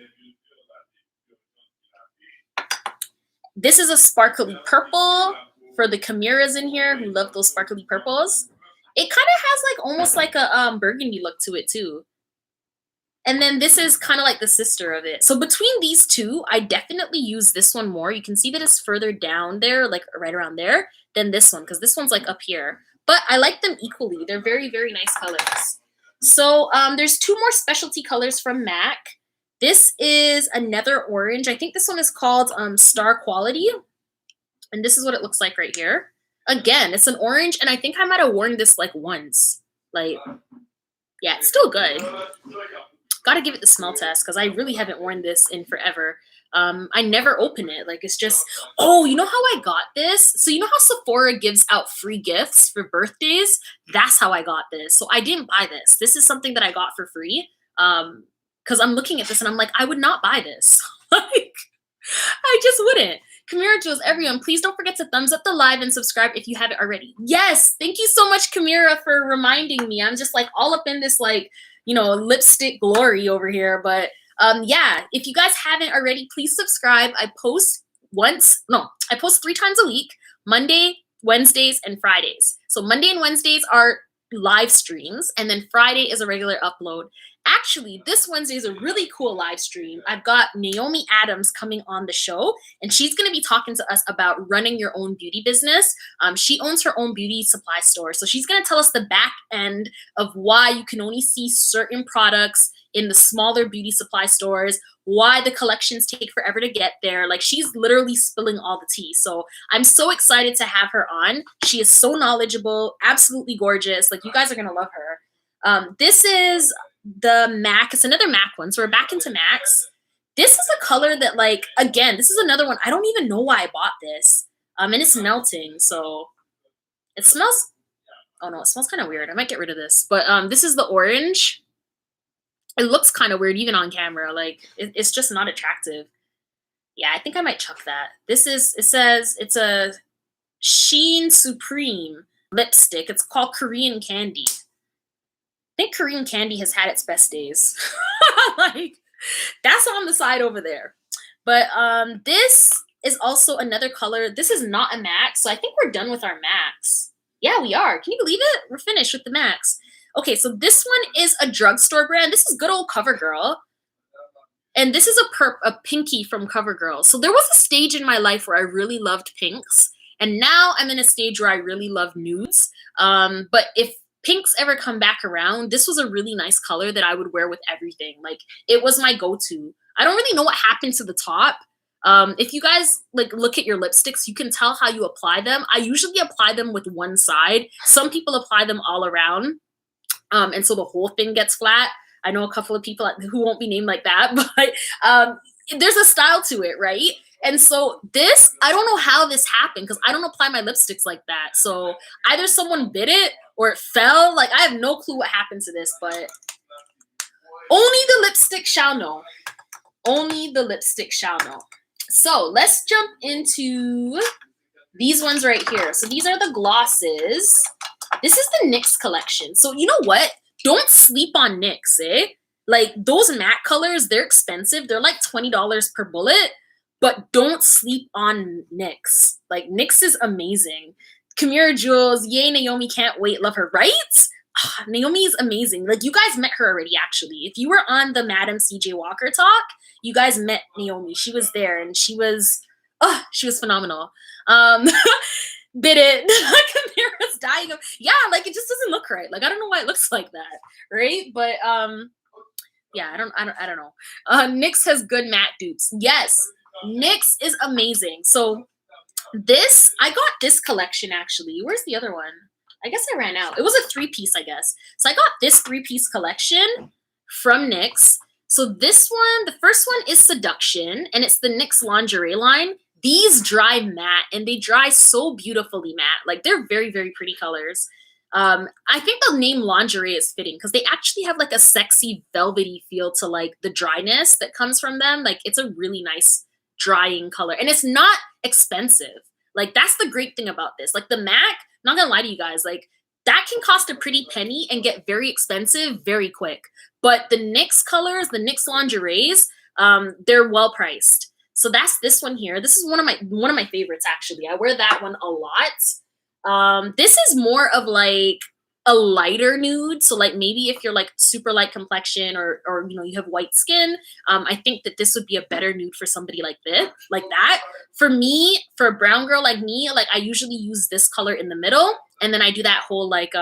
Speaker 1: This is a sparkly purple for the Kamiras in here who love those sparkly purples. It kind of has like almost like a burgundy look to it too. And then this is kind of like the sister of it. So between these two, I definitely use this one more. You can see that it's further down there, like right around there, than this one, because this one's like up here. But I like them equally. They're very, very nice colors. So there's 2 more specialty colors from MAC. This is another orange. I think this one is called Star Quality. And this is what it looks like right here. Again, it's an orange, and I think I might have worn this like once. Like, yeah, it's still good. Got to give it the smell test because I really haven't worn this in forever. I never open it. Like, it's just, oh, you know how I got this? So you know how Sephora gives out free gifts for birthdays? That's how I got this. So I didn't buy this. This is something that I got for free because I'm looking at this and I'm like, I would not buy this. Like, I just wouldn't. Kamira Jules, everyone, please don't forget to thumbs up the live and subscribe if you haven't already. Yes, thank you so much, Kamira, for reminding me. I'm just like all up in this like, you know, lipstick glory over here. But yeah, if you guys haven't already, please subscribe. I post 3 times a week, Monday, Wednesdays, and Fridays. So Monday and Wednesdays are live streams, and then Friday is a regular upload. Actually, this Wednesday is a really cool live stream. I've got Naomi Adams coming on the show, and she's going to be talking to us about running your own beauty business. She owns her own beauty supply store, so she's going to tell us the back end of why you can only see certain products in the smaller beauty supply stores, why the collections take forever to get there. Like, she's literally spilling all the tea. So I'm so excited to have her on. She is so knowledgeable, absolutely gorgeous. Like, you guys are going to love her. This is the MAC. It's another MAC one. So we're back into MACs. This is a color that, like, again, this is another one. I don't even know why I bought this. And it's melting. So it smells, oh no, it smells kind of weird. I might get rid of this. But this is the orange. It looks kind of weird even on camera. Like, it's just not attractive. Yeah, I think I might chuck that. This is, it says it's a Sheen Supreme lipstick. It's called Korean Candy. I think Korean Candy has had its best days. Like, that's on the side over there. But this is also another color. This is not a MAC, so I think we're done with our MACs. Yeah, we are. Can you believe it? We're finished with the MACs. Okay, so this one is a drugstore brand. This is good old CoverGirl. And this is a pinky from CoverGirl. So there was a stage in my life where I really loved pinks. And now I'm in a stage where I really love nudes. But if pinks ever come back around, this was a really nice color that I would wear with everything. Like, it was my go-to. I don't really know what happened to the top. If you guys like look at your lipsticks, you can tell how you apply them. I usually apply them with one side. Some people apply them all around. And so the whole thing gets flat. I know a couple of people who won't be named like that, but there's a style to it, right? And so this, I don't know how this happened because I don't apply my lipsticks like that. So either someone bit it or it fell. Like, I have no clue what happened to this, but only the lipstick shall know. Only the lipstick shall know. So let's jump into these ones right here. So these are the glosses. This is the NYX collection. So you know what? Don't sleep on NYX, eh? Like, those matte colors, they're expensive. They're like $20 per bullet, but don't sleep on NYX. Like, NYX is amazing. Kamira Jules, yay, Naomi, can't wait, love her, right? Naomi is amazing. Like, you guys met her already, actually. If you were on the Madam CJ Walker talk, you guys met Naomi. She was there, and she was phenomenal. Bit it. Kamira's dying of, yeah, like, it just doesn't look right. Like, I don't know why it looks like that, right? But yeah, I don't know. NYX has good matte dupes. Yes, NYX is amazing. So this, I got this collection actually. Where's the other one? I guess I ran out. It was a 3-piece, I guess. So I got this 3-piece collection from NYX. So this one, the first one is Seduction, and it's the NYX lingerie line. These dry matte, and they dry so beautifully matte. Like, they're very, very pretty colors. I think the name lingerie is fitting because they actually have like a sexy velvety feel to like the dryness that comes from them. Like, it's a really nice drying color, and it's not expensive. Like, that's the great thing about this. Like, the MAC, not gonna lie to you guys, like, that can cost a pretty penny and get very expensive very quick. But the NYX colors, the NYX lingeries, they're well priced. So that's this one here. This is one of my favorites, actually. I wear that one a lot. This is more of like a lighter nude. So like, maybe if you're like super light complexion or you know, you have white skin, I think that this would be a better nude for somebody like this, like that. For me, for a brown girl like me, like, I usually use this color in the middle, and then I do that whole like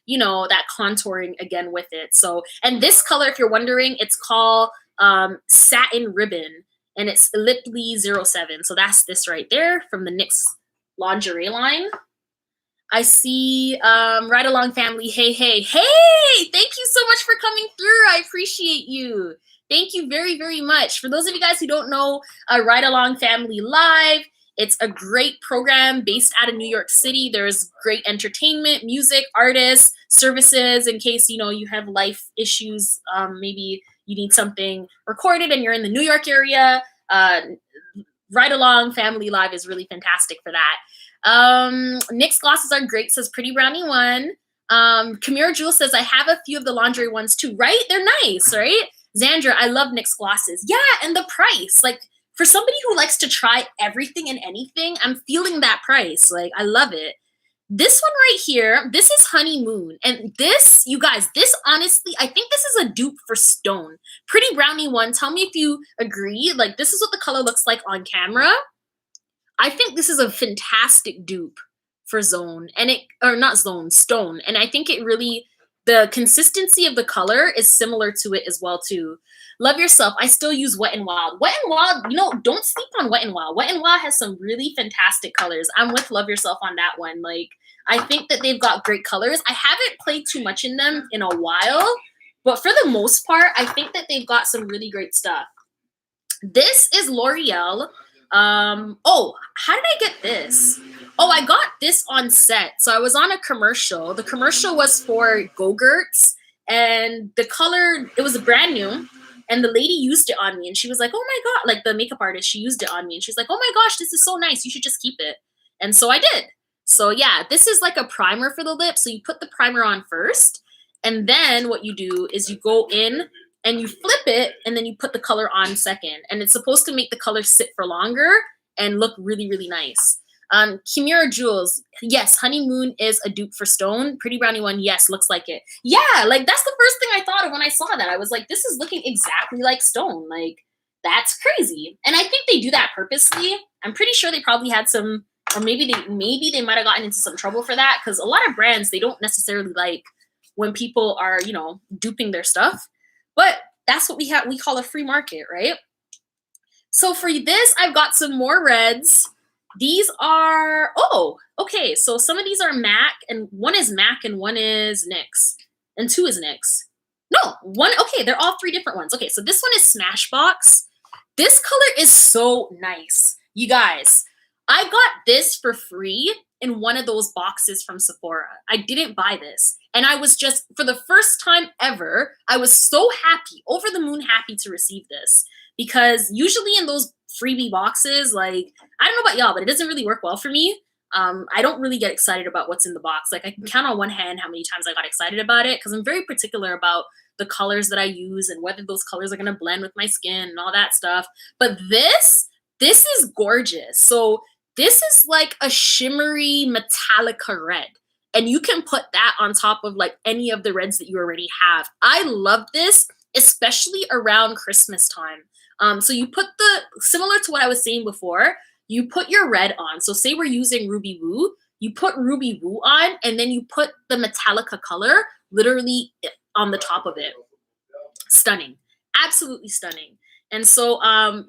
Speaker 1: you know, that contouring again with it. So, and this color, if you're wondering, it's called Satin Ribbon, and it's Liply 07. So that's this right there from the NYX lingerie line. I see Ride Along Family. Hey, hey, hey! Thank you so much for coming through. I appreciate you. Thank you very, very much. For those of you guys who don't know, Ride Along Family Live, it's a great program based out of New York City. There's great entertainment, music, artists, services in case, you know, you have life issues, maybe, you need something recorded and you're in the New York area, Ride Along Family Live is really fantastic for that. NYX glosses are great, says Pretty Brownie 1. Kamira Jewel says, I have a few of the lingerie ones too, right? They're nice, right? Xandra, I love NYX glosses. Yeah, and the price. Like, for somebody who likes to try everything and anything, I'm feeling that price. Like, I love it. This one right here, this is Honeymoon. And this, you guys, this honestly, I think this is a dupe for Stone. Pretty Brownie 1, tell me if you agree. Like, this is what the color looks like on camera. I think this is a fantastic dupe for Stone. And I think it really, the consistency of the color is similar to it as well too. Love Yourself, I still use Wet n Wild. Wet n Wild, you know, don't sleep on Wet n Wild. Wet n Wild has some really fantastic colors. I'm with Love Yourself on that one. Like, I think that they've got great colors. I haven't played too much in them in a while, but for the most part, I think that they've got some really great stuff. This is L'Oreal. Oh, how did I get this? Oh, I got this on set. So I was on a commercial. The commercial was for Go-Gurts, and the color, it was brand new, and the lady used it on me, and she was like, oh my God, like the makeup artist, she used it on me, and she's like, oh my gosh, this is so nice. You should just keep it. And so I did. So yeah, this is like a primer for the lips. So you put the primer on first, and then what you do is you go in and you flip it, and then you put the color on second. And it's supposed to make the color sit for longer and look really, really nice. Kimura Jules, yes, Honeymoon is a dupe for Stone. Pretty Brownie 1, yes, looks like it. Yeah, like that's the first thing I thought of when I saw that. I was like, this is looking exactly like Stone. Like, that's crazy. And I think they do that purposely. I'm pretty sure they probably had some, or maybe they might have gotten into some trouble for that, because a lot of brands, they don't necessarily like when people are, you know, duping their stuff. But that's what we call a free market, right? So for this, I've got some more reds. These are, oh, okay. So some of these are MAC, and one is MAC and one is NYX, and 2 is NYX. No, one, okay, they're all 3 different ones. Okay, so this one is Smashbox. This color is so nice. You guys, I got this for free in one of those boxes from Sephora. I didn't buy this. And I was just, for the first time ever, I was so happy, over the moon happy to receive this. Because usually in those freebie boxes, like, I don't know about y'all, but it doesn't really work well for me. I don't really get excited about what's in the box. Like, I can count on one hand how many times I got excited about it, because I'm very particular about the colors that I use and whether those colors are going to blend with my skin and all that stuff. But this is gorgeous. So this is like a shimmery Metallica red. And you can put that on top of like any of the reds that you already have. I love this, especially around Christmas time. So you put similar to what I was saying before, you put your red on. So say we're using Ruby Woo, you put Ruby Woo on, and then you put the Metallica color literally on the top of it. Stunning, absolutely stunning. And so,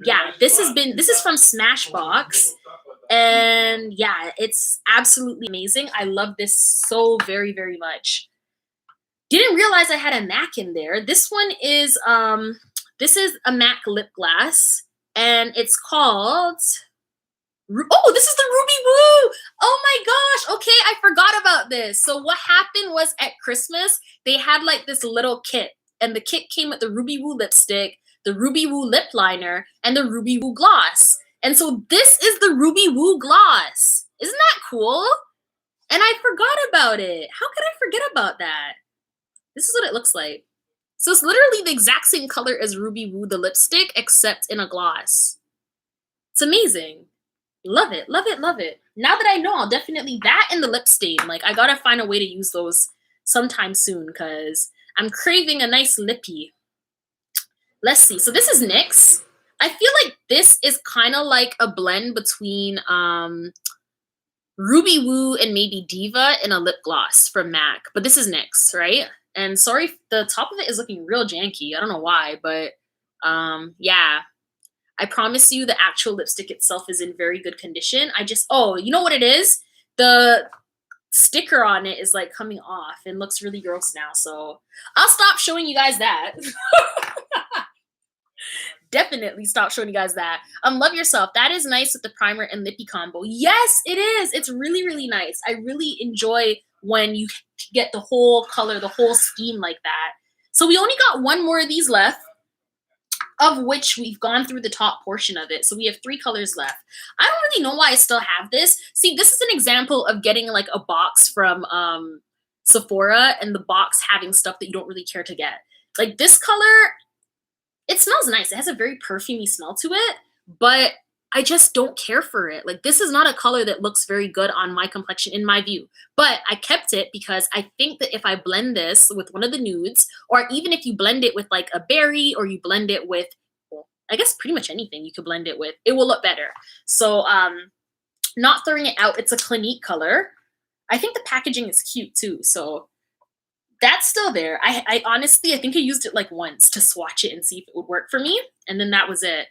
Speaker 1: yeah, this is from Smashbox. And yeah, it's absolutely amazing. I love this so very, very much. Didn't realize I had a MAC in there. This one is, this is a MAC lip gloss, and it's called, oh, this is the Ruby Woo. Oh my gosh. Okay, I forgot about this. So what happened was at Christmas, they had like this little kit, and the kit came with the Ruby Woo lipstick, the Ruby Woo lip liner, and the Ruby Woo gloss. And so this is the Ruby Woo gloss. Isn't that cool? And I forgot about it. How could I forget about that? This is what it looks like. So it's literally the exact same color as Ruby Woo, the lipstick, except in a gloss. It's amazing. Love it, love it, love it. Now that I know, I'll definitely, that and the lip stain, like I gotta find a way to use those sometime soon, because I'm craving a nice lippy. Let's see. So this is NYX. I feel like this is kind of like a blend between Ruby Woo and maybe Diva in a lip gloss from MAC. But this is NYX, right? And sorry, the top of it is looking real janky. I don't know why, but yeah. I promise you the actual lipstick itself is in very good condition. Oh, you know what it is? The sticker on it is like coming off and looks really gross now. So I'll stop showing you guys that. Definitely stop showing you guys that. Love Yourself. That is nice with the primer and lippy combo. Yes, it is. It's really, really nice. I really enjoy when you get the whole color, the whole scheme like that. So we only got one more of these left. of which we've gone through the top portion of it. So we have 3 colors left. I don't really know why I still have this. See, this is an example of getting like a box from Sephora and the box having stuff that you don't really care to get. Like this color, it smells nice. It has a very perfumey smell to it, but I just don't care for it. Like this is not a color that looks very good on my complexion in my view. But I kept it because I think that if I blend this with one of the nudes, or even if you blend it with like a berry, or you blend it with, well, I guess pretty much anything you could blend it with, it will look better. So not throwing it out, it's a Clinique color. I think the packaging is cute too. So that's still there. I honestly, I think I used it like once to swatch it and see if it would work for me. And then that was it.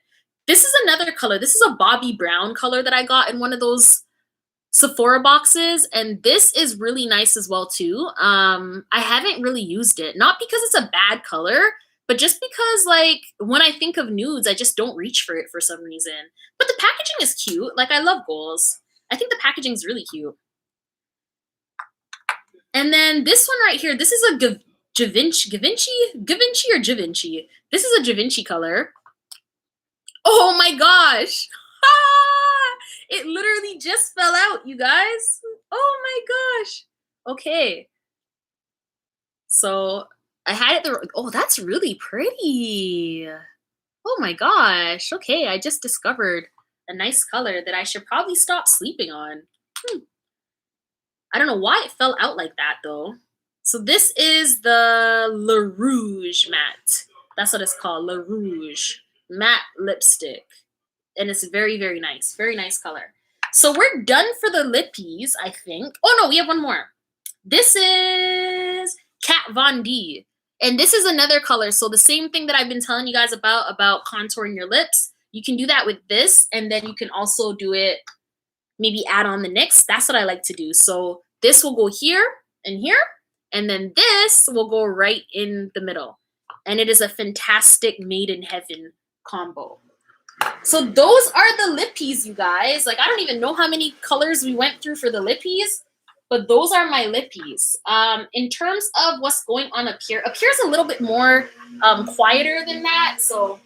Speaker 1: This is another color. This is a Bobby Brown color that I got in one of those Sephora boxes. And this is really nice as well too. I haven't really used it. Not because it's a bad color, but just because like when I think of nudes, I just don't reach for it for some reason. But the packaging is cute. Like I love goals. I think the packaging is really cute. And then this one right here, this is a Givenchy or Givenchy. This is a Givenchy color. Oh my gosh. It literally just fell out, you guys. Oh my gosh. Okay. So I had it there. Oh, that's really pretty. Oh my gosh. Okay, I just discovered a nice color that I should probably stop sleeping on. I don't know why it fell out like that though. So this is the Le Rouge matte. That's what it's called, Le Rouge matte lipstick. And it's very, very nice. Very nice color. So we're done for the lippies, I think. Oh no, we have one more. This is Kat Von D. And this is another color. So the same thing that I've been telling you guys about contouring your lips. You can do that with this. And then you can also do it, maybe add on the NYX. That's what I like to do. So this will go here and here. And then this will go right in the middle. And it is a fantastic made in heaven combo. So those are the lippies, you guys. Like I don't even know how many colors we went through for the lippies, but those are my lippies. In terms of what's going on up here is a little bit more quieter than that. So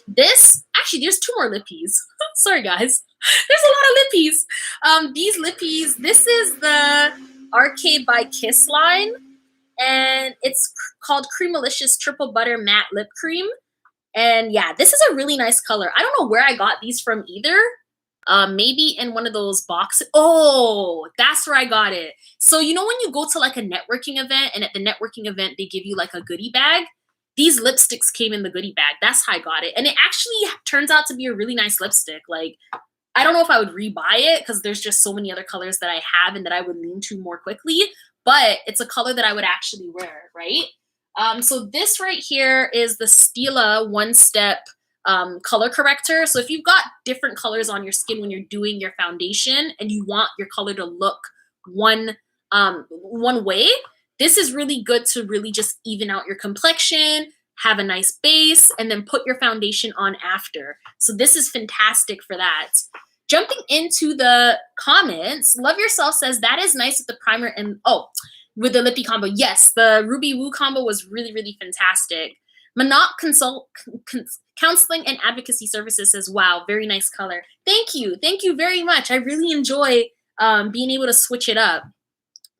Speaker 1: this, actually there's 2 more lippies. Sorry guys, there's a lot of lippies. These lippies, this is the RK by Kiss line, and it's called Creamalicious Triple Butter Matte Lip Cream. And yeah, this is a really nice color. I don't know where I got these from either. Maybe in one of those boxes. Oh, that's where I got it. So you know when you go to like a networking event, and at the networking event they give you like a goodie bag? These lipsticks came in the goodie bag. That's how I got it. And it actually turns out to be a really nice lipstick. Like, I don't know if I would rebuy it because there's just so many other colors that I have and that I would lean to more quickly. But it's a color that I would actually wear, right? So this right here is the Stila One-Step color corrector. So if you've got different colors on your skin when you're doing your foundation and you want your color to look one way, this is really good to really just even out your complexion, have a nice base, and then put your foundation on after. So this is fantastic for that. Jumping into the comments, Love Yourself says, that is nice with the primer and, with the lippy combo. Yes, the Ruby Woo combo was really, really fantastic. Manok Counseling and Advocacy Services says, wow, very nice color. Thank you. Thank you very much. I really enjoy being able to switch it up.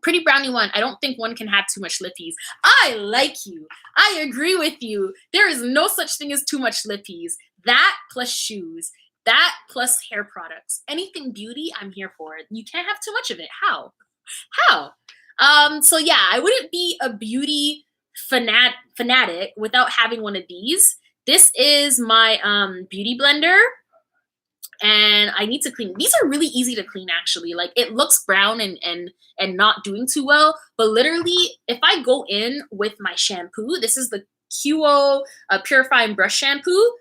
Speaker 1: Pretty Brownie One, I don't think one can have too much lippies. I like you. I agree with you. There is no such thing as too much lippies. That plus shoes. That plus hair products. Anything beauty, I'm here for it. You can't have too much of it. How? So yeah, I wouldn't be a beauty fanatic without having one of these. This is my beauty blender, and I need to clean. These are really easy to clean, actually. Like, it looks brown and not doing too well, but literally, if I go in with my shampoo, this is the QO Purifying Brush Shampoo.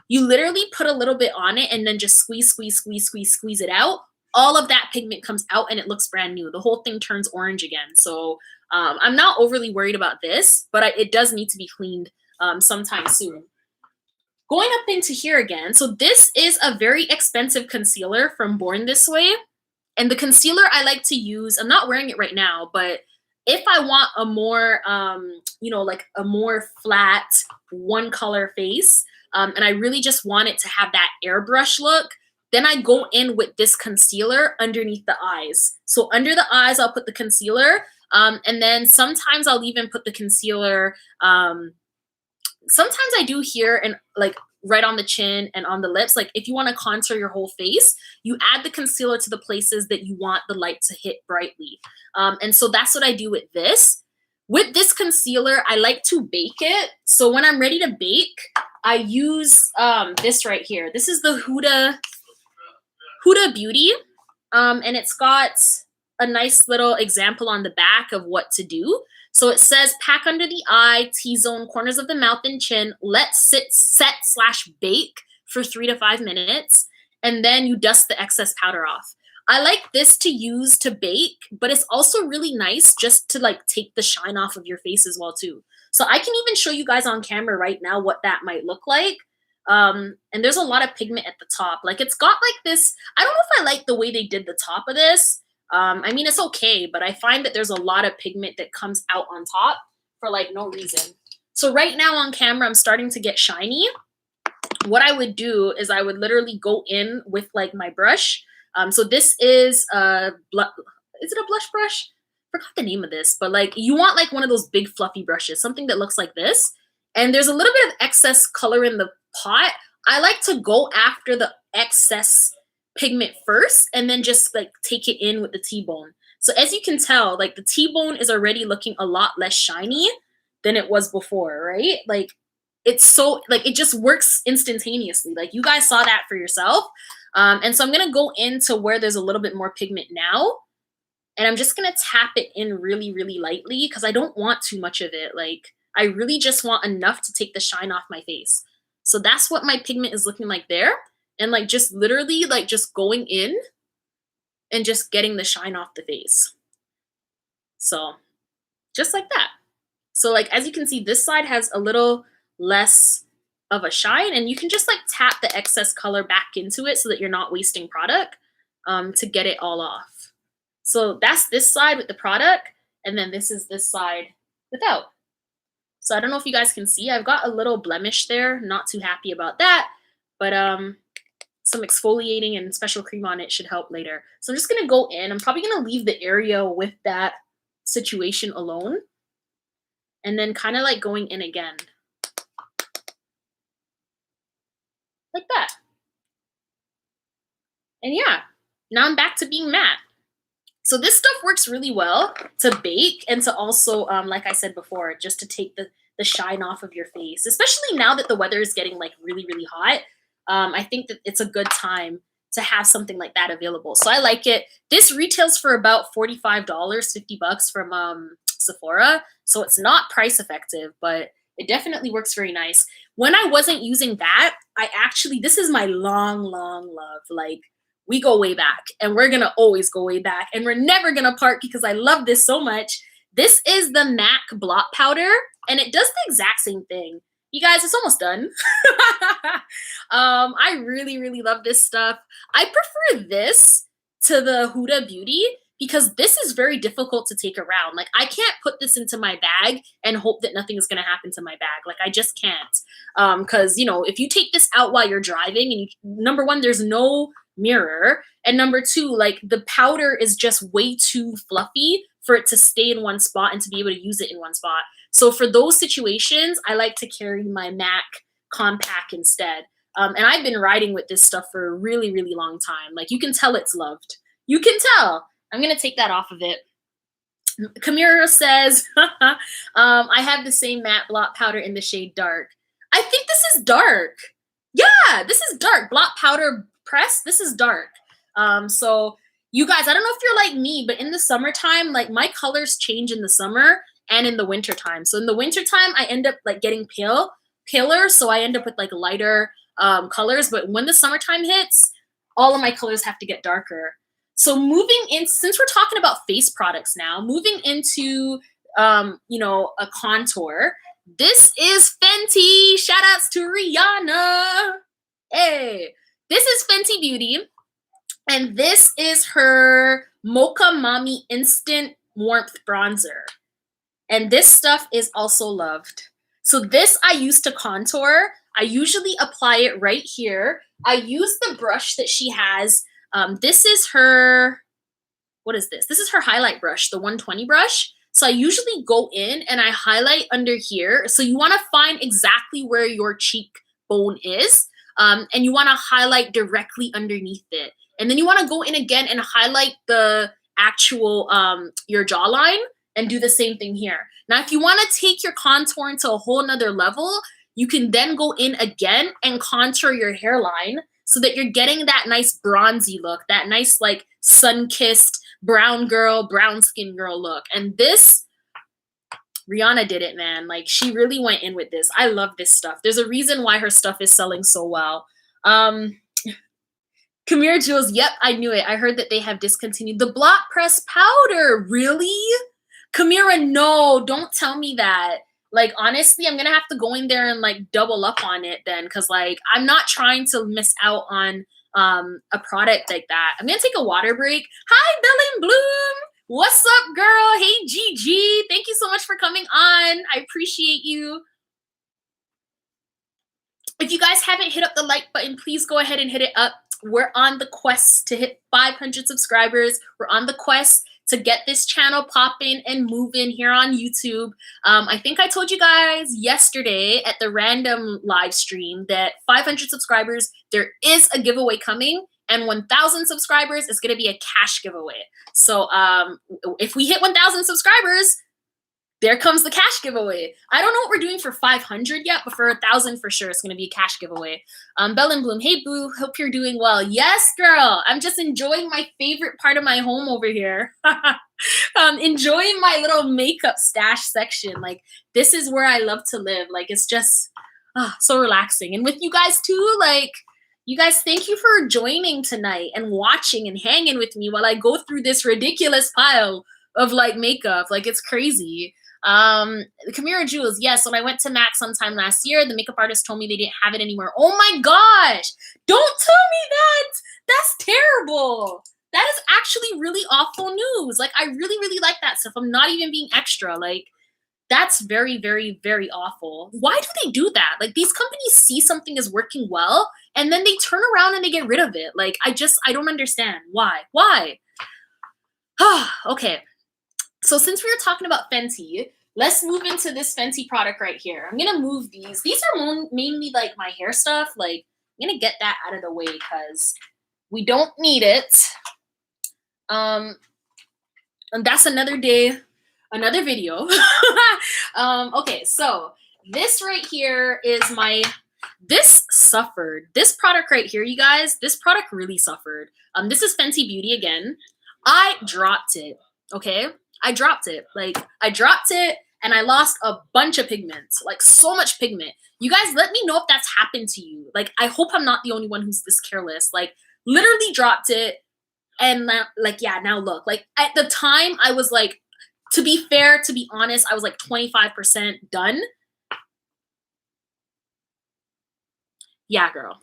Speaker 1: You literally put a little bit on it and then just squeeze it out. All of that pigment comes out and it looks brand new. The whole thing turns orange again. So I'm not overly worried about this, but it does need to be cleaned sometime soon. Going up into here again. So this is a very expensive concealer from Born This Way. And the concealer I like to use, I'm not wearing it right now, but if I want a more, like a more flat one color face, and I really just want it to have that airbrush look, then I go in with this concealer underneath the eyes. So under the eyes, I'll put the concealer, and then sometimes I'll even put the concealer, sometimes I do here and like right on the chin and on the lips. Like if you want to contour your whole face, you add the concealer to the places that you want the light to hit brightly. And so that's what I do with this. With this concealer, I like to bake it. So when I'm ready to bake, I use this right here. This is the Huda Beauty, and it's got a nice little example on the back of what to do. So it says, pack under the eye, T-zone, corners of the mouth and chin. Let set/bake for 3 to 5 minutes. And then you dust the excess powder off. I like this to use to bake, but it's also really nice just to like take the shine off of your face as well too. So I can even show you guys on camera right now what that might look like. And there's a lot of pigment at the top. Like it's got like this, I don't know if I like the way they did the top of this. I mean, it's okay, but I find that there's a lot of pigment that comes out on top for like no reason. So right now on camera, I'm starting to get shiny. What I would do is I would literally go in with like my brush. So this is is it a blush brush? I forgot the name of this, but like you want like one of those big fluffy brushes, something that looks like this. And there's a little bit of excess color in the pot. I like to go after the excess pigment first and then just like take it in with the T-bone. So as you can tell, like the T-bone is already looking a lot less shiny than it was before, right? Like it's so like it just works instantaneously. Like you guys saw that for yourself. And so I'm gonna go into where there's a little bit more pigment now, and I'm just gonna tap it in really, really lightly because I don't want too much of it. Like I really just want enough to take the shine off my face. So that's what my pigment is looking like there. And like just literally like just going in and just getting the shine off the face. So just like that. So like as you can see, this side has a little less of a shine, and you can just like tap the excess color back into it so that you're not wasting product to get it all off. So that's this side with the product, and then this is this side without. So I don't know if you guys can see, I've got a little blemish there. Not too happy about that, but some exfoliating and special cream on it should help later. So I'm just gonna go in. I'm probably gonna leave the area with that situation alone, and then kind of like going in again. Like that. And yeah, now I'm back to being matte. So this stuff works really well to bake and to also, like I said before, just to take the shine off of your face, especially now that the weather is getting like really, really hot. I think that it's a good time to have something like that available. So I like it. This retails for about $45, $50 from Sephora. So it's not price effective, but it definitely works very nice. When I wasn't using that, this is my long, long love. Like we go way back, and we're gonna always go way back, and we're never gonna part because I love this so much. This is the MAC blot powder, and it does the exact same thing. You guys, it's almost done. I really, really love this stuff. I prefer this to the Huda Beauty because this is very difficult to take around. Like I can't put this into my bag and hope that nothing is going to happen to my bag. Like I just can't. Because, you know, if you take this out while you're driving and number one, there's no mirror. And number two, like the powder is just way too fluffy for it to stay in one spot and to be able to use it in one spot. So for those situations, I like to carry my MAC compact instead. And I've been riding with this stuff for a really, really long time. Like you can tell it's loved. You can tell. I'm going to take that off of it. Kamira says, I have the same matte blot powder in the shade dark. I think this is dark. Yeah, this is dark. Blot powder press, this is dark. So you guys, I don't know if you're like me, but in the summertime, like my colors change in the summer and in the wintertime. So in the wintertime, I end up like getting paler. So I end up with like lighter colors. But when the summertime hits, all of my colors have to get darker. So moving in, since we're talking about face products now, moving into, you know, a contour, this is Fenty. Shout outs to Rihanna. Hey, this is Fenty Beauty. And this is her Mocha Mommy Instant Warmth Bronzer. And this stuff is also loved. So this I used to contour. I usually apply it right here. I use the brush that she has. This is her, what is this? This is her highlight brush, the 120 brush. So I usually go in and I highlight under here. So you want to find exactly where your cheekbone is. And you want to highlight directly underneath it. And then you want to go in again and highlight the actual, your jawline and do the same thing here. Now, if you want to take your contour into a whole nother level, you can then go in again and contour your hairline so that you're getting that nice bronzy look, that nice like sun-kissed brown girl, brown skin girl look. And this, Rihanna did it, man. Like, she really went in with this. I love this stuff. There's a reason why her stuff is selling so well. Kamira Jules, yep, I knew it. I heard that they have discontinued the block press powder. Really? Kamira, no, don't tell me that. Like, honestly, I'm going to have to go in there and, like, double up on it then. Because, like, I'm not trying to miss out on a product like that. I'm going to take a water break. Hi, Bell and Bloom. What's up, girl? Hey, Gigi. Thank you so much for coming on. I appreciate you. If you guys haven't hit up the like button, please go ahead and hit it up. We're on the quest to hit 500 subscribers. We're on the quest to get this channel popping and moving here on YouTube. I think I told you guys yesterday at the random live stream that 500 subscribers, there is a giveaway coming, and 1,000 subscribers is going to be a cash giveaway. So if we hit 1,000 subscribers, there comes the cash giveaway. I don't know what we're doing for 500 yet, but for 1,000 for sure, it's going to be a cash giveaway. Bell and Bloom, hey, boo, hope you're doing well. Yes, girl. I'm just enjoying my favorite part of my home over here. Enjoying my little makeup stash section. Like, this is where I love to live. Like, it's just so relaxing. And with you guys too, like, you guys, thank you for joining tonight and watching and hanging with me while I go through this ridiculous pile of, like, makeup. Like, it's crazy. Kamira Jules, yes, when I went to MAC sometime last year, the makeup artist told me they didn't have it anymore. Oh my gosh, don't tell me that. That's terrible. That is actually really awful news. Like, I really, really like that stuff. I'm not even being extra. Like, that's very, very, very awful. Why do they do that? Like, these companies see something is working well, and then they turn around and they get rid of it. Like, I don't understand. Why? Okay. So since we were talking about Fenty, let's move into this Fenty product right here. I'm going to move these. These are mainly like my hair stuff. Like, I'm going to get that out of the way because we don't need it. And that's another day, another video. Okay, so this right here is this suffered. This product right here, you guys, this product really suffered. This is Fenty Beauty again. I dropped it, okay? I dropped it. Like, I dropped it and I lost a bunch of pigments, like so much pigment. You guys, let me know if that's happened to you. Like, I hope I'm not the only one who's this careless. Like, literally dropped it. And like, yeah, now look, like at the time I was like, to be fair, to be honest, I was like 25% done. Yeah, girl.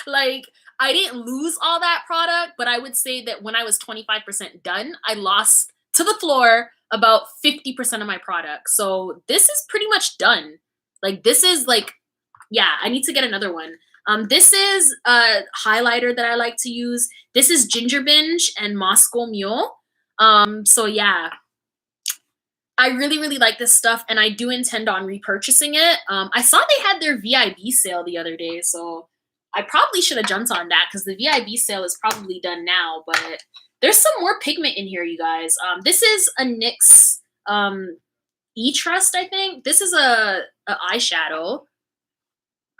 Speaker 1: Like, I didn't lose all that product, but I would say that when I was 25% done, I lost to the floor about 50% of my product. So this is pretty much done. Like, this is like, yeah, I need to get another one. This is a highlighter that I like to use. This is Ginger Binge and Moscow Mule. So yeah, I really, really like this stuff, and I do intend on repurchasing it. I saw they had their VIB sale the other day, so I probably should have jumped on that because the VIB sale is probably done now, but there's some more pigment in here, you guys. This is a NYX E-Trust, I think. This is a eyeshadow.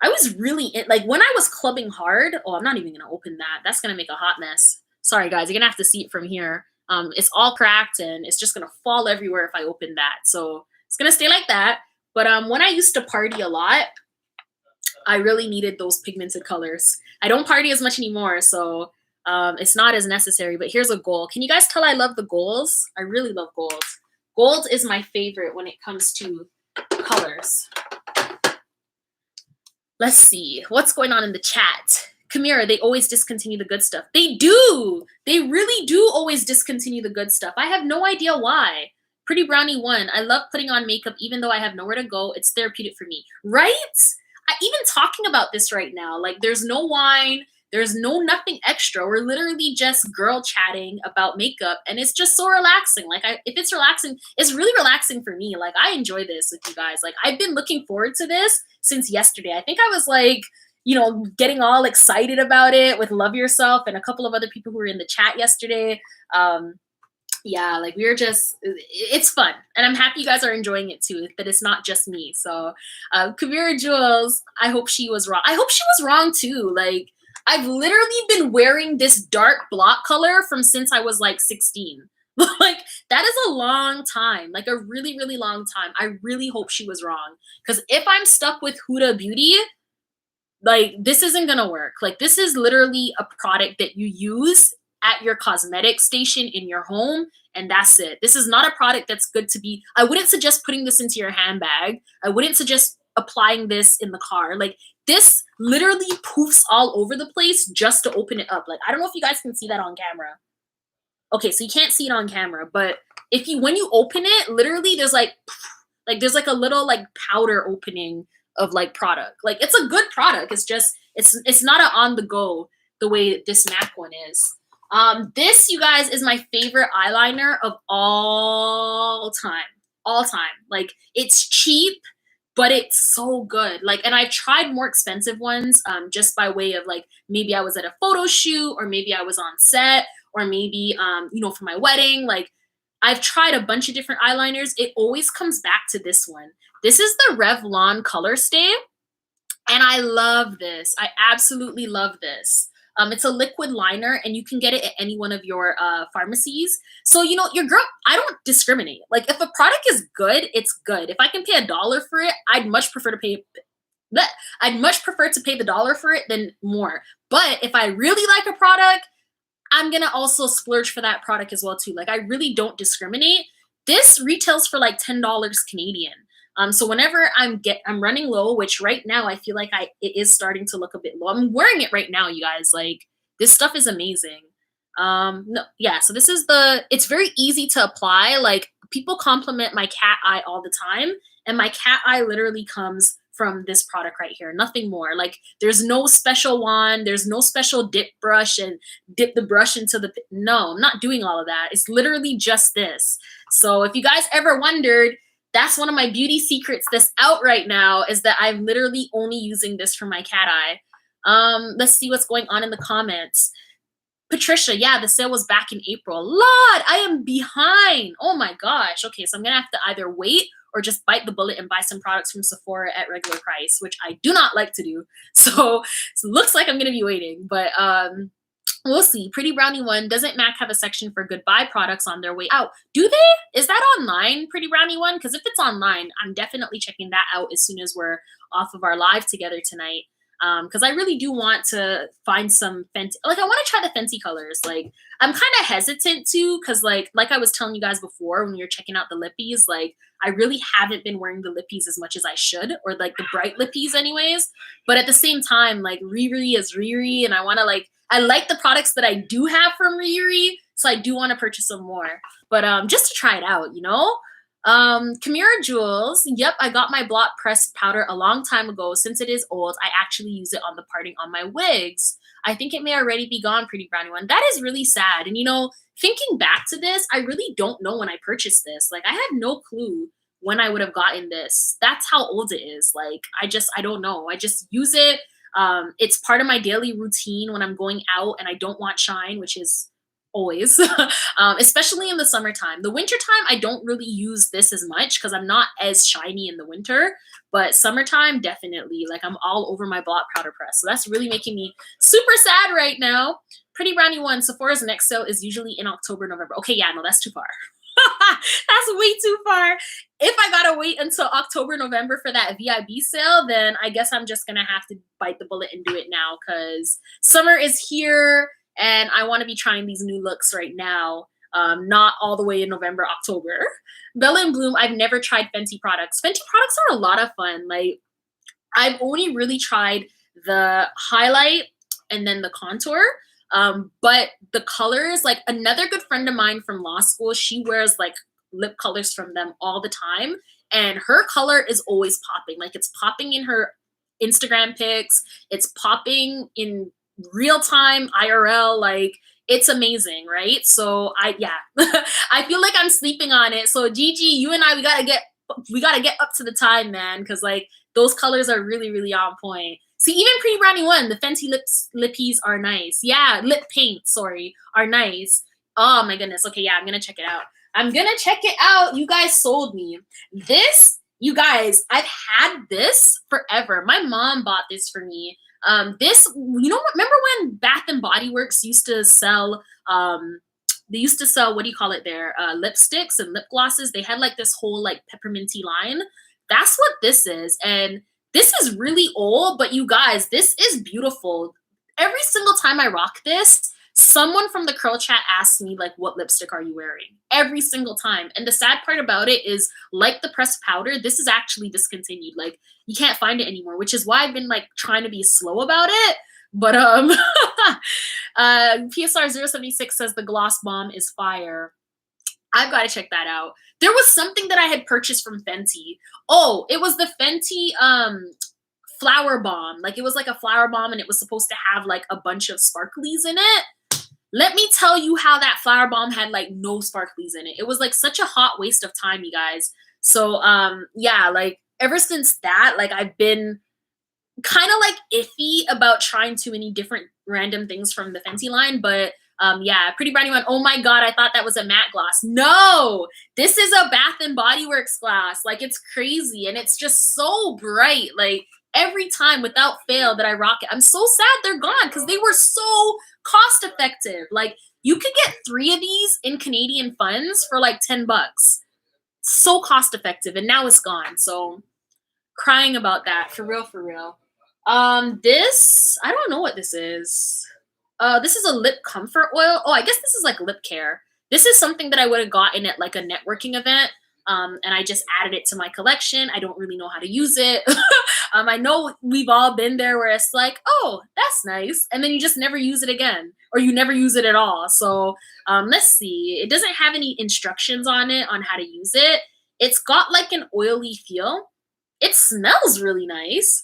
Speaker 1: I was really, like, when I was clubbing hard, oh, I'm not even going to open that. That's going to make a hot mess. Sorry, guys. You're going to have to see it from here. It's all cracked, and it's just going to fall everywhere if I open that. So it's going to stay like that. But when I used to party a lot, I really needed those pigmented colors. I don't party as much anymore, so it's not as necessary. But here's a gold. Can you guys tell I love the golds? I really love golds. Gold is my favorite when it comes to colors. Let's see. What's going on in the chat? Kamira, they always discontinue the good stuff. They do. They really do always discontinue the good stuff. I have no idea why. Pretty Brownie 1. I love putting on makeup even though I have nowhere to go. It's therapeutic for me. Right? even talking about this right now, like there's no wine, there's no nothing extra. We're literally just girl chatting about makeup, and it's just so relaxing. Like if it's relaxing, it's really relaxing for me. Like I enjoy this with you guys. Like I've been looking forward to this since yesterday. I think I was like, getting all excited about it with Love Yourself and a couple of other people who were in the chat yesterday. Yeah, like it's fun, and I'm happy you guys are enjoying it too, that it's not just me. So Kabira Jules, I hope she was wrong. I hope she was wrong too. Like I've literally been wearing this dark block color from since I was like 16. Like that is a long time, like a really, really long time. I really hope she was wrong, because if I'm stuck with Huda Beauty, like this isn't gonna work. Like this is literally a product that you use at your cosmetic station in your home, and that's it. This is not a product that's good to be, I wouldn't suggest putting this into your handbag. I wouldn't suggest applying this in the car. Like this literally poofs all over the place just to open it up. Like I don't know if you guys can see that on camera. Okay, so you can't see it on camera, but when you open it, literally there's like there's like a little like powder opening of like product. Like it's a good product. It's just it's not an on the go the way this MAC one is. This, you guys, is my favorite eyeliner of all time. All time. Like it's cheap, but it's so good. Like, and I've tried more expensive ones just by way of like maybe I was at a photo shoot, or maybe I was on set, or maybe for my wedding. Like I've tried a bunch of different eyeliners. It always comes back to this one. This is the Revlon Color Stay, and I love this. I absolutely love this. It's a liquid liner, and you can get it at any one of your pharmacies. So, your girl, I don't discriminate. Like, if a product is good, it's good. If I can pay $1 for it, I'd much prefer to pay the dollar for it than more. But if I really like a product, I'm gonna also splurge for that product as well too. Like I really don't discriminate. This retails for like $10 Canadian. So whenever I'm running low, which right now I feel like it is starting to look a bit low. I'm wearing it right now, you guys. Like this stuff is amazing. No, yeah. So this is it's very easy to apply. Like people compliment my cat eye all the time, and my cat eye literally comes from this product right here, nothing more. Like there's no special wand, there's no special dip brush and dip the brush into no, I'm not doing all of that. It's literally just this. So if you guys ever wondered, that's one of my beauty secrets that's out right now, is that I'm literally only using this for my cat eye. Let's see what's going on in the comments. Patricia, yeah, the sale was back in April. Lord, I am behind. Oh my gosh. Okay, so I'm gonna have to either wait or just bite the bullet and buy some products from Sephora at regular price, which I do not like to do. So it looks like I'm gonna be waiting, but we'll see. Pretty Brownie One, doesn't MAC have a section for goodbye products on their way out? Do they? Is that online, Pretty Brownie One? Because if it's online, I'm definitely checking that out as soon as we're off of our live together tonight. Because I really do want to find some Fenty. Like I want to try the Fenty colors. Like I'm kind of hesitant to, because like I was telling you guys before when you're checking out the lippies, like I really haven't been wearing the lippies as much as I should, or like the bright lippies anyways. But at the same time, like Riri is Riri, and I like the products that I do have from Riri, so I do want to purchase some more. But just to try it out, Kamira Jules, yep, I got my blot pressed powder a long time ago. Since it is old, I actually use it on the parting on my wigs. I think it may already be gone, Pretty Brownie One. That is really sad. And thinking back to this, I really don't know when I purchased this. Like I had no clue when I would have gotten this. That's how old it is. Like I don't know. I just use it. It's part of my daily routine when I'm going out and I don't want shine, which is always, especially in the summertime. The wintertime, I don't really use this as much because I'm not as shiny in the winter, but summertime, definitely. Like I'm all over my blot powder press. So that's really making me super sad right now. Pretty Brownie One, Sephora's next sale is usually in October, November. Okay, yeah, no, that's too far. That's way too far. If I gotta wait until October, November for that VIB sale, then I guess I'm just gonna have to bite the bullet and do it now, because summer is here and I want to be trying these new looks right now, not all the way in November, October. Bella and Bloom, I've never tried Fenty products. Fenty products are a lot of fun. Like I've only really tried the highlight and then the contour. But the colors, like another good friend of mine from law school, she wears like lip colors from them all the time, and her color is always popping. Like it's popping in her Instagram pics. It's popping in real time IRL. Like, it's amazing, right? So yeah, I feel like I'm sleeping on it. So Gigi, you and I, we gotta get up to the time, man, because like those colors are really, really on point. See, even Pretty Brownie 1, the Fenty lippies are nice. Yeah, lip paint, sorry, are nice. Oh my goodness. Okay, yeah, I'm gonna check it out. I'm gonna check it out. You guys sold me. This, you guys, I've had this forever. My mom bought this for me. This, you know, remember when Bath and Body Works used to sell, they used to sell, what do you call it there? Lipsticks and lip glosses. They had like this whole like pepperminty line. That's what this is. And this is really old, but you guys, this is beautiful. Every single time I rock this, someone from the Curl chat asks me like, what lipstick are you wearing? Every single time. And the sad part about it is, like the pressed powder, this is actually discontinued. Like, you can't find it anymore, which is why I've been like trying to be slow about it. But PSR 076 says the gloss bomb is fire. I've got to check that out. There was something that I had purchased from Fenty. Oh, it was the Fenty flower bomb. Like, it was like a flower bomb, and it was supposed to have like a bunch of sparklies in it. Let me tell you how that flower bomb had like no sparklies in it. It was like such a hot waste of time, you guys. So yeah, like ever since that, like I've been kind of like iffy about trying too many different random things from the Fenty line. But yeah, Pretty Brownie 1, oh my god, I thought that was a matte gloss. No, this is a Bath and Body Works gloss. Like, it's crazy, and it's just so bright. Like, every time without fail that I rock it, I'm so sad they're gone because they were so cost effective. Like, you could get 3 of these in Canadian funds for like 10 bucks. So cost effective, and now it's gone. So crying about that, for real, for real. This, I don't know what this is. This is a lip comfort oil. Oh, I guess this is like lip care. This is something that I would have gotten at like a networking event. And I just added it to my collection. I don't really know how to use it. I know we've all been there where it's like, oh, that's nice. And then you just never use it again, or you never use it at all. So let's see. It doesn't have any instructions on it on how to use it. It's got like an oily feel. It smells really nice.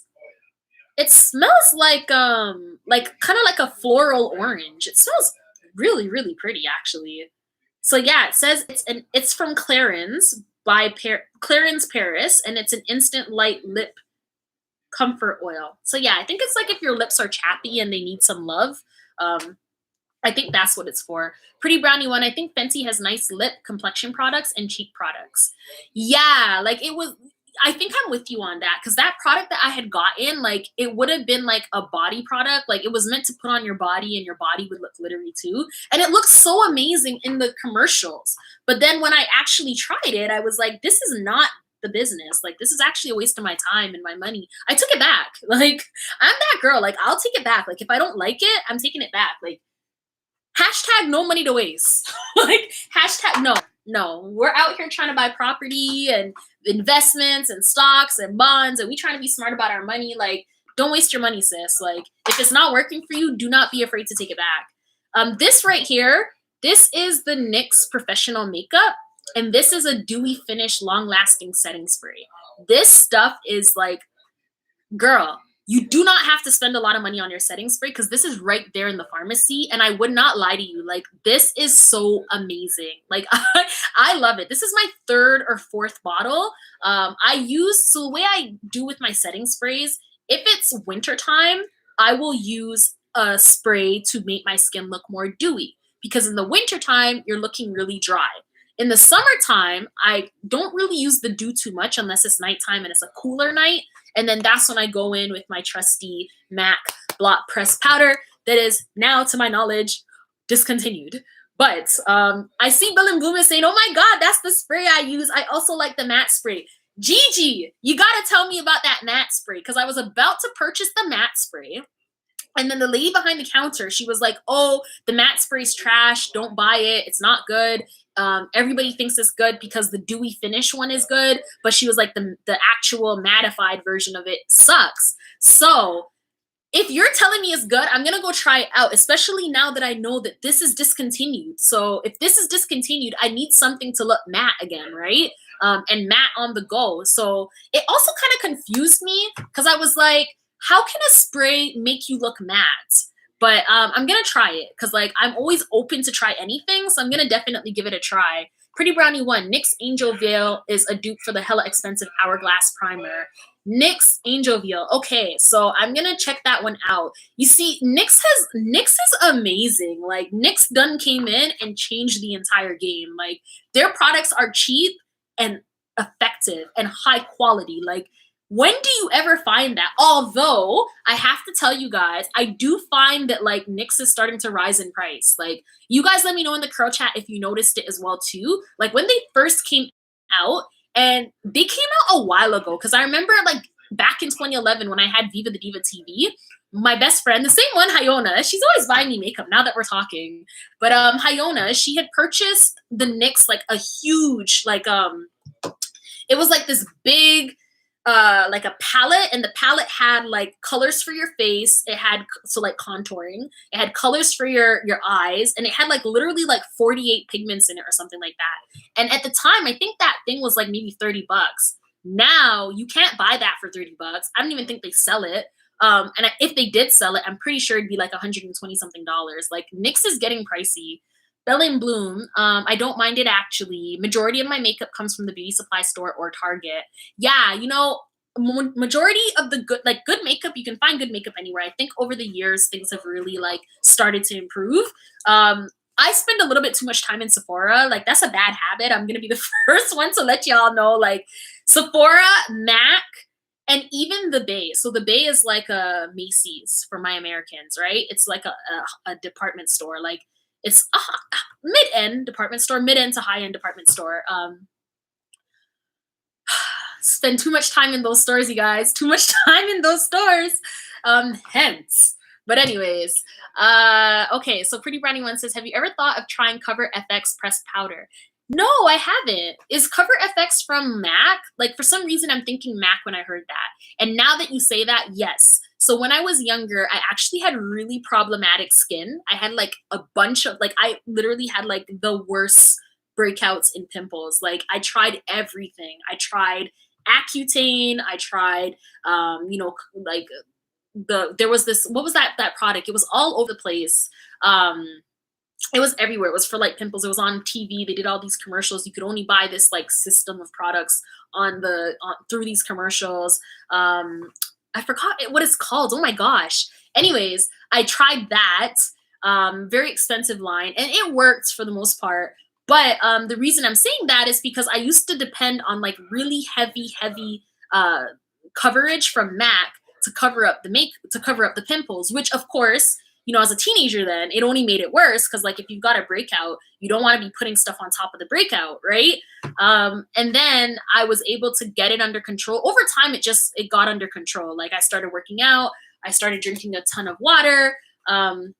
Speaker 1: It smells like kind of like a floral orange. It smells really, really pretty, actually. So yeah, it says it's from Clarins by Clarins Paris, and it's an instant light lip comfort oil. So yeah, I think it's like if your lips are chappy and they need some love. I think that's what it's for. Pretty Brownie 1, I think Fenty has nice lip complexion products and cheek products. Yeah, like it was. I think I'm with you on that, because that product that I had gotten, like, it would have been like a body product. Like, it was meant to put on your body, and your body would look glittery too. And it looks so amazing in the commercials. But then when I actually tried it, I was like, this is not the business. Like, this is actually a waste of my time and my money. I took it back. Like, I'm that girl. Like, I'll take it back. Like, if I don't like it, I'm taking it back. Like, hashtag no money to waste. Like, hashtag no, we're out here trying to buy property and investments and stocks and bonds, and we trying to be smart about our money. Like, don't waste your money, sis. Like, if it's not working for you, do not be afraid to take it back. This right here, this is the NYX Professional Makeup, and this is a dewy finish, long-lasting setting spray. This stuff is like, girl, you do not have to spend a lot of money on your setting spray, because this is right there in the pharmacy. And I would not lie to you. Like, this is so amazing. Like, I love it. This is my 3rd or 4th bottle. So the way I do with my setting sprays, if it's wintertime, I will use a spray to make my skin look more dewy, because in the wintertime, you're looking really dry. In the summertime, I don't really use the dew too much unless it's nighttime and it's a cooler night. And then that's when I go in with my trusty MAC Blot Press Powder that is now, to my knowledge, discontinued. But I see Bill and Bloom is saying, oh my God, that's the spray I use. I also like the matte spray. Gigi, you got to tell me about that matte spray, because I was about to purchase the matte spray. And then the lady behind the counter, she was like, oh, the matte spray's trash. Don't buy it. It's not good. Everybody thinks it's good because the dewy finish one is good. But she was like, the actual mattified version of it sucks. So if you're telling me it's good, I'm going to go try it out, especially now that I know that this is discontinued. So if this is discontinued, I need something to look matte again, right? And matte on the go. So it also kind of confused me, because I was like, how can a spray make you look matte? But I'm gonna try it because like I'm always open to try anything, so I'm gonna definitely give it a try. Pretty Brownie 1, NYX Angel Veil is a dupe for the hella expensive Hourglass Primer. NYX Angel Veil. Okay, so I'm gonna check that one out. You see, NYX is amazing. Like NYX done came in and changed the entire game. Like their products are cheap and effective and high quality. Like when do you ever find that? Although I have to tell you guys, I do find that like NYX is starting to rise in price. Like you guys let me know in the curl chat if you noticed it as well too. Like when they first came out, and they came out a while ago, because I remember like back in 2011 when I had Viva the Diva TV, my best friend, the same one, Hyona, she's always buying me makeup now that we're talking. But Hyona, she had purchased the NYX like a huge like it was like this big like a palette, and the palette had like colors for your face. It had so like contouring. It had colors for your eyes, and it had like literally like 48 pigments in it or something like that. And at the time, I think that thing was like maybe 30 bucks. Now you can't buy that for 30 bucks. I don't even think they sell it. And if they did sell it, I'm pretty sure it'd be like 120 something dollars. Like NYX is getting pricey. Bell and Bloom, I don't mind it actually. Majority of my makeup comes from the beauty supply store or Target. Yeah, you know, majority of the good makeup, you can find good makeup anywhere. I think over the years things have really like started to improve. I spend a little bit too much time in Sephora. Like that's a bad habit. I'm gonna be the first one to let y'all know. Like Sephora, MAC, and even the Bay. So the Bay is like a Macy's for my Americans, right? It's like a department store. Like it's a mid-end department store, mid-end to high-end department store. Spend too much time in those stores, you guys. Too much time in those stores. Hence. But anyways, okay, so Pretty Brownie 1 says, have you ever thought of trying Cover FX pressed powder? No, I haven't. Is Cover FX from MAC? Like for some reason I'm thinking MAC when I heard that. And now that you say that, yes. So when I was younger, I actually had really problematic skin. I had like a bunch of, like I literally had like the worst breakouts and pimples. Like I tried everything. I tried Accutane. I tried, you know, like there was this, what was that product? It was all over the place. It was everywhere. It was for like pimples. It was on TV. They did all these commercials. You could only buy this like system of products through these commercials. I forgot what it's called. Oh my gosh. Anyways, I tried that. Very expensive line, and it worked for the most part. But the reason I'm saying that is because I used to depend on like really heavy coverage from MAC to cover up the pimples, which of course, you know, as a teenager then, it only made it worse because like if you've got a breakout, you don't want to be putting stuff on top of the breakout, right? And then I was able to get it under control. Over time, it got under control. Like I started working out, I started drinking a ton of water. And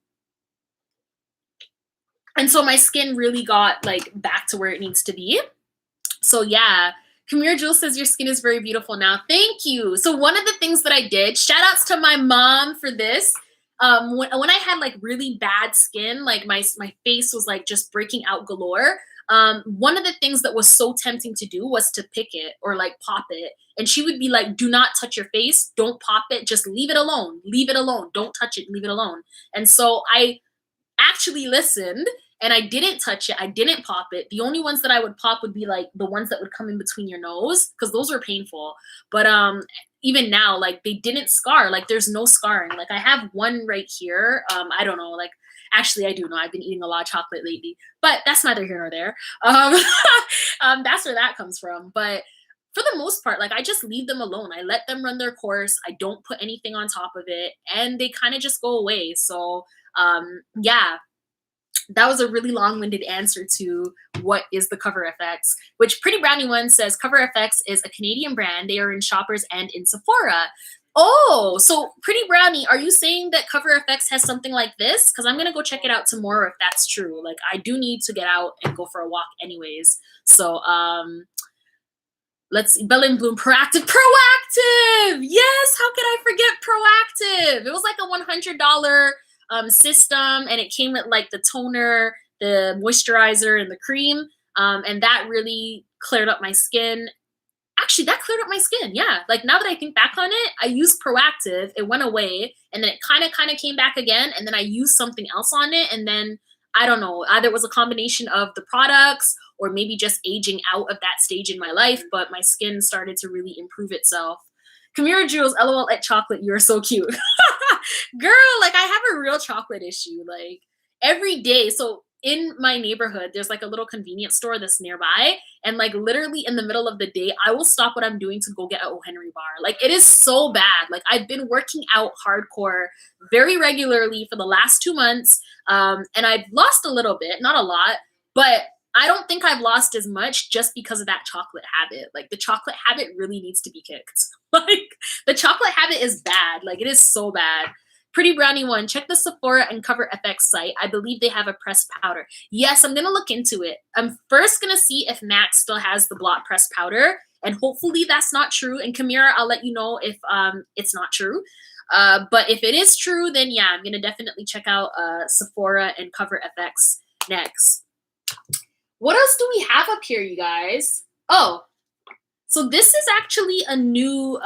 Speaker 1: so my skin really got like back to where it needs to be. So yeah, Kamir Jewel says your skin is very beautiful now. Thank you. So one of the things that I did, shout outs to my mom for this. When I had like really bad skin, like my face was like just breaking out galore. One of the things that was so tempting to do was to pick it or like pop it. And she would be like, do not touch your face. Don't pop it. Just leave it alone. Leave it alone. Don't touch it. Leave it alone. And so I actually listened and I didn't touch it. I didn't pop it. The only ones that I would pop would be like the ones that would come in between your nose because those were painful. But even now, like they didn't scar. Like there's no scarring. Like I have one right here. I don't know. Like actually, I do know. I've been eating a lot of chocolate lately, but that's neither here nor there. That's where that comes from. But for the most part, like I just leave them alone. I let them run their course. I don't put anything on top of it, and they kind of just go away. So yeah, that was a really long-winded answer to what is the Cover FX, which Pretty Brownie 1 says Cover FX is a Canadian brand. They are in Shoppers and in Sephora. Oh, so Pretty Brownie, are you saying that Cover FX has something like this? Because I'm going to go check it out tomorrow if that's true. Like I do need to get out and go for a walk anyways. So let's see. Bell and Bloom, Proactive. Yes, how could I forget Proactive? It was like a $100 system, and it came with like the toner, the moisturizer, and the cream, and that really cleared up my skin. Actually, that cleared up my skin. Yeah. Like now that I think back on it, I used Proactive. It went away and then it kind of came back again. And then I used something else on it. And then I don't know, either it was a combination of the products or maybe just aging out of that stage in my life. But my skin started to really improve itself. Kamira Jules, LOL at chocolate, you're so cute. Girl, like I have a real chocolate issue. Like every day. So in my neighborhood, there's like a little convenience store that's nearby. And like literally in the middle of the day, I will stop what I'm doing to go get a O. Henry bar. Like it is so bad. Like I've been working out hardcore very regularly for the last 2 months. And I've lost a little bit, not a lot, but I don't think I've lost as much just because of that chocolate habit. Like the chocolate habit really needs to be kicked. Like the chocolate habit is bad. Like it is so bad. Pretty Brownie One, check the Sephora and Cover FX site. I believe they have a pressed powder. Yes, I'm gonna look into it. I'm first gonna see if MAC still has the blot pressed powder, and hopefully that's not true. And Kamira, I'll let you know if it's not true. But if it is true, then yeah, I'm gonna definitely check out Sephora and Cover FX next. What else do we have up here, you guys? Oh, so this is actually a new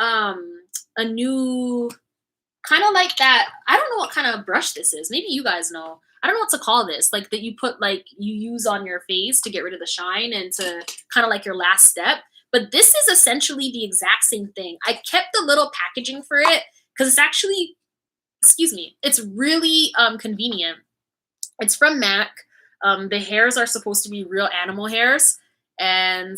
Speaker 1: kind of like that. I don't know what kind of brush this is. Maybe you guys know. I don't know what to call this. Like that you put like you use on your face to get rid of the shine and to kind of like your last step. But this is essentially the exact same thing. I kept the little packaging for it because it's actually, excuse me, it's really convenient. It's from MAC. The hairs are supposed to be real animal hairs. And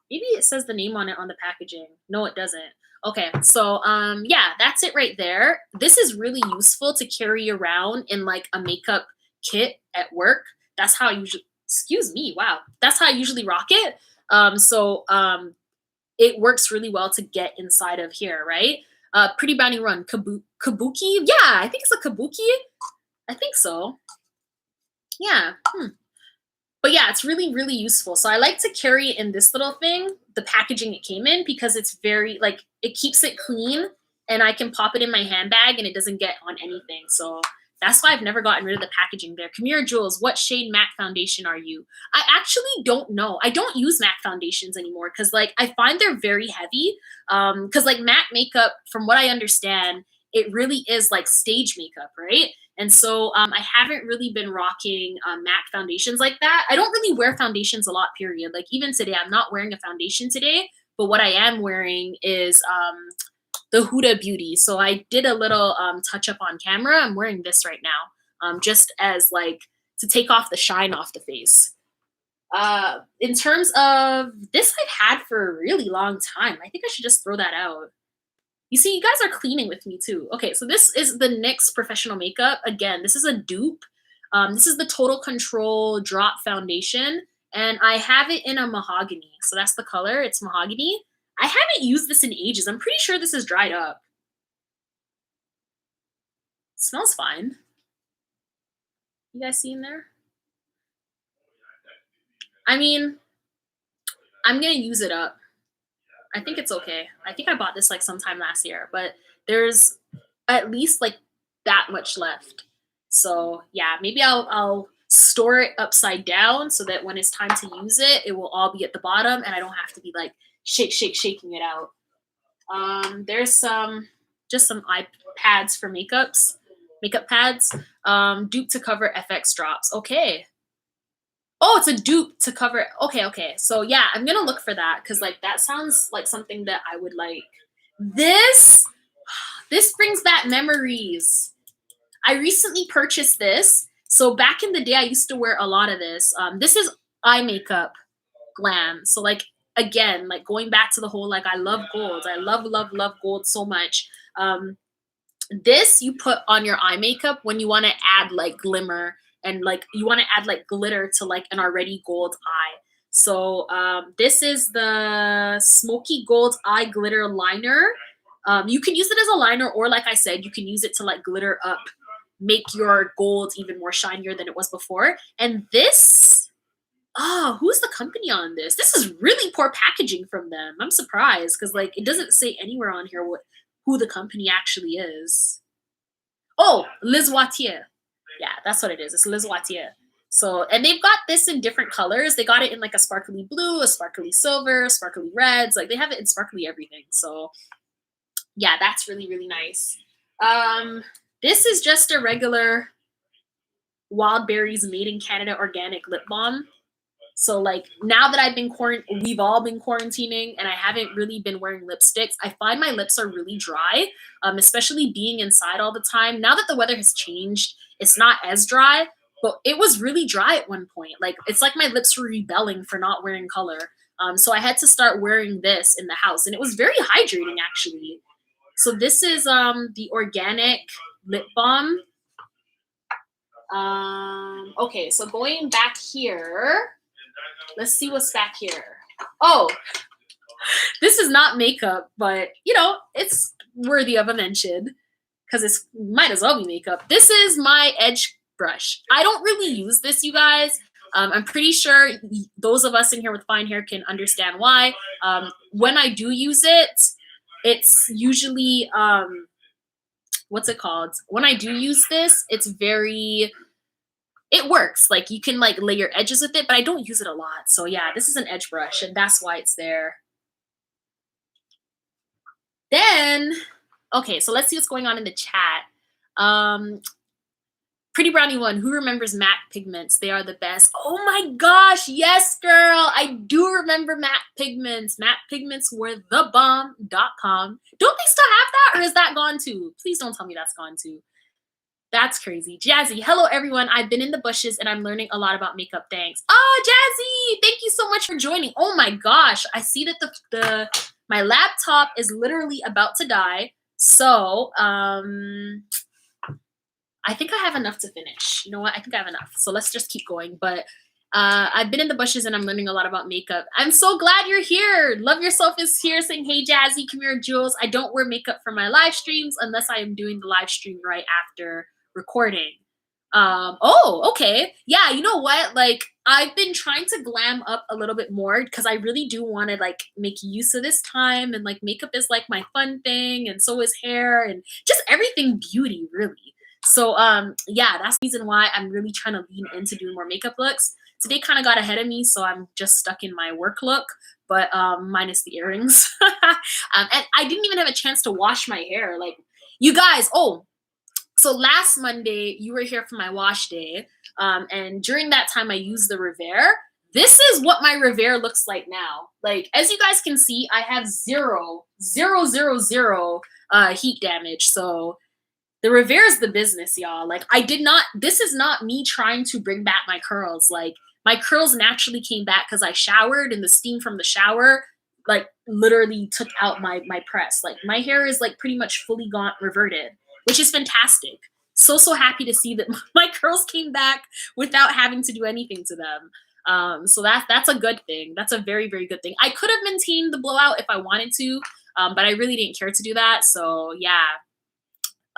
Speaker 1: maybe it says the name on it on the packaging. No, it doesn't. Okay, so yeah, that's it right there. This is really useful to carry around in like a makeup kit at work. That's how I usually, excuse me, wow. That's how I usually rock it. It works really well to get inside of here, right? Pretty Bounty Run, Kabuki? Yeah, I think it's a Kabuki. I think so. Yeah. But yeah, it's really, really useful. So I like to carry it in this little thing, the packaging it came in, because it's very, like, it keeps it clean and I can pop it in my handbag and it doesn't get on anything. So that's why I've never gotten rid of the packaging there. Kamira Jules, what shade MAC foundation are you? I actually don't know. I don't use MAC foundations anymore because, like, I find they're very heavy. Because, like, MAC makeup, from what I understand, it really is like stage makeup, right? And so I haven't really been rocking MAC foundations like that. I don't really wear foundations a lot, period. Like even today, I'm not wearing a foundation today, but what I am wearing is the Huda Beauty. So I did a little touch up on camera. I'm wearing this right now just as like to take off the shine off the face. In terms of this, I've had for a really long time. I think I should just throw that out. You see, you guys are cleaning with me too. Okay, so this is the NYX Professional Makeup. Again, this is a dupe. This is the Total Control Drop Foundation, and I have it in a mahogany. So that's the color. It's mahogany. I haven't used this in ages. I'm pretty sure this is dried up. It smells fine. You guys see in there? I mean, I'm going to use it up. I think it's okay. I think I bought this like sometime last year, but there's at least like that much left. So yeah, maybe I'll store it upside down so that when it's time to use it, it will all be at the bottom and I don't have to be like shaking it out. There's just some pads for makeup pads. Dupe to cover FX drops. Okay. Oh, it's a dupe to cover. Okay. So yeah, I'm gonna look for that because like that sounds like something that I would like. This brings back memories. I recently purchased this. So back in the day, I used to wear a lot of this. This is eye makeup glam. So like again, like going back to the whole like I love gold. I love gold so much. This you put on your eye makeup when you want to add like glimmer. And like you want to add like glitter to like an already gold eye. So this is the Smoky Gold Eye Glitter Liner. You can use it as a liner, or like I said, you can use it to like glitter up, make your gold even more shinier than it was before. And this, who's the company on this? This is really poor packaging from them. I'm surprised because like it doesn't say anywhere on here who the company actually is. Oh, Liz Watier. Yeah, that's what it is. It's Liz Watier. So, and they've got this in different colors. They got it in like a sparkly blue, a sparkly silver, sparkly reds. Like they have it in sparkly everything. So yeah, that's really, really nice. This is just a regular Wild Berries Made in Canada organic lip balm. So like now that we've all been quarantining and I haven't really been wearing lipsticks, I find my lips are really dry, especially being inside all the time. Now that the weather has changed, it's not as dry, but it was really dry at one point. Like it's like my lips were rebelling for not wearing color. So I had to start wearing this in the house, and it was very hydrating actually. So this is the organic lip balm. Okay, so going back here, let's see what's back here. Oh, this is not makeup, but you know, it's worthy of a mention because it's might as well be makeup. This is my edge brush. I don't really use this, you guys. I'm pretty sure those of us in here with fine hair can understand why. When I do use it, it's usually what's it called? When I do use this, it works. Like you can like lay your edges with it, but I don't use it a lot. So yeah, this is an edge brush and that's why it's there. Then, okay, so let's see what's going on in the chat. Pretty Brownie One, who remembers MAC pigments? They are the best. Oh my gosh, yes, girl. I do remember MAC pigments. MAC pigments were thebomb.com. Don't they still have that, or is that gone too? Please don't tell me that's gone too. That's crazy. Jazzy, hello everyone. I've been in the bushes and I'm learning a lot about makeup. Thanks. Oh, Jazzy, thank you so much for joining. Oh my gosh, I see that my laptop is literally about to die. So, I think I have enough to finish. You know what? I think I have enough. So let's just keep going. But I've been in the bushes and I'm learning a lot about makeup. I'm so glad you're here. Love Yourself is here saying, hey, Jazzy, come here, Jules. I don't wear makeup for my live streams unless I am doing the live stream right after recording. Oh, okay. Yeah, you know what? Like, I've been trying to glam up a little bit more because I really do want to like make use of this time. And like makeup is like my fun thing. And so is hair and just everything beauty, really. So yeah, that's the reason why I'm really trying to lean into doing more makeup looks. Today kind of got ahead of me, so I'm just stuck in my work look, but minus the earrings. And I didn't even have a chance to wash my hair. Like, you guys, oh, so last Monday, you were here for my wash day, and during that time, I used the Revere. This is what my Revere looks like now. Like, as you guys can see, I have zero heat damage, so the Revere is the business, y'all. Like, this is not me trying to bring back my curls. Like, my curls naturally came back because I showered and the steam from the shower, like, literally took out my press. Like, my hair is, like, pretty much fully gone, reverted, which is fantastic. So happy to see that my curls came back without having to do anything to them. So that's a good thing. That's a very, very good thing. I could have maintained the blowout if I wanted to, but I really didn't care to do that. So, yeah.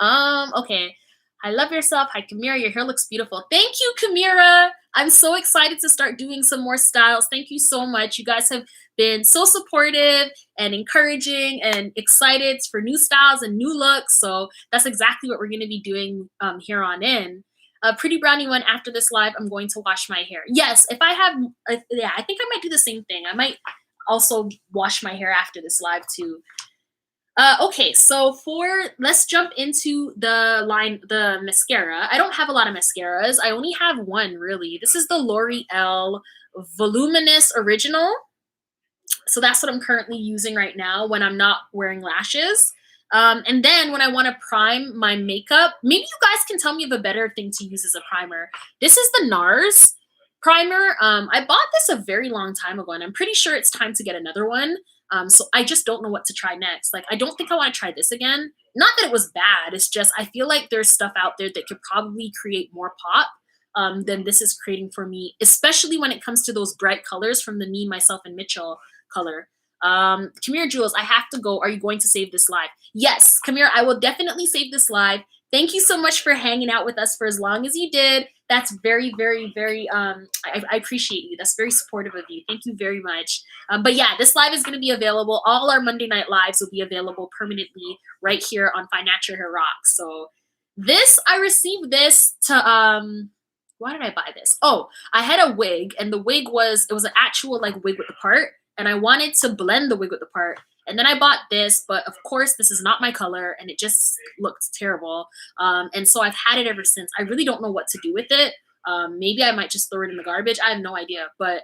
Speaker 1: Okay. I Love Yourself. Hi, Kamira. Your hair looks beautiful. Thank you, Kamira. I'm so excited to start doing some more styles. Thank you so much. You guys have been so supportive and encouraging and excited for new styles and new looks. So that's exactly what we're going to be doing here on in. Pretty Brownie One, after this live, I'm going to wash my hair. Yes, if I have, yeah, I think I might do the same thing. I might also wash my hair after this live too. Okay, so let's jump into the mascara. I don't have a lot of mascaras. I only have one, really. This is the L'Oreal Voluminous Original. So that's what I'm currently using right now when I'm not wearing lashes. And then when I want to prime my makeup, maybe you guys can tell me of a better thing to use as a primer. This is the NARS primer. I bought this a very long time ago, and I'm pretty sure it's time to get another one. So I just don't know what to try next. Like, I don't think I want to try this again. Not that it was bad. It's just I feel like there's stuff out there that could probably create more pop than this is creating for me, especially when it comes to those bright colors from the Me, Myself, and Mitchell color. Come here, Jules. I have to go. Are you going to save this live? Yes, come here. I will definitely save this live. Thank you so much for hanging out with us for as long as you did. That's very, very, very, I appreciate you. That's very supportive of you. Thank you very much. But yeah, this live is going to be available. All our Monday night lives will be available permanently right here on Financial Hair Rocks. So I received this to Why did I buy this? Oh, I had a wig, and the wig was, it was an actual like wig with the part, and I wanted to blend the wig with the part. And then I bought this, but of course this is not my color, and it just looked terrible. And so I've had it ever since. I really don't know what to do with it. Maybe I might just throw it in the garbage. I have no idea, but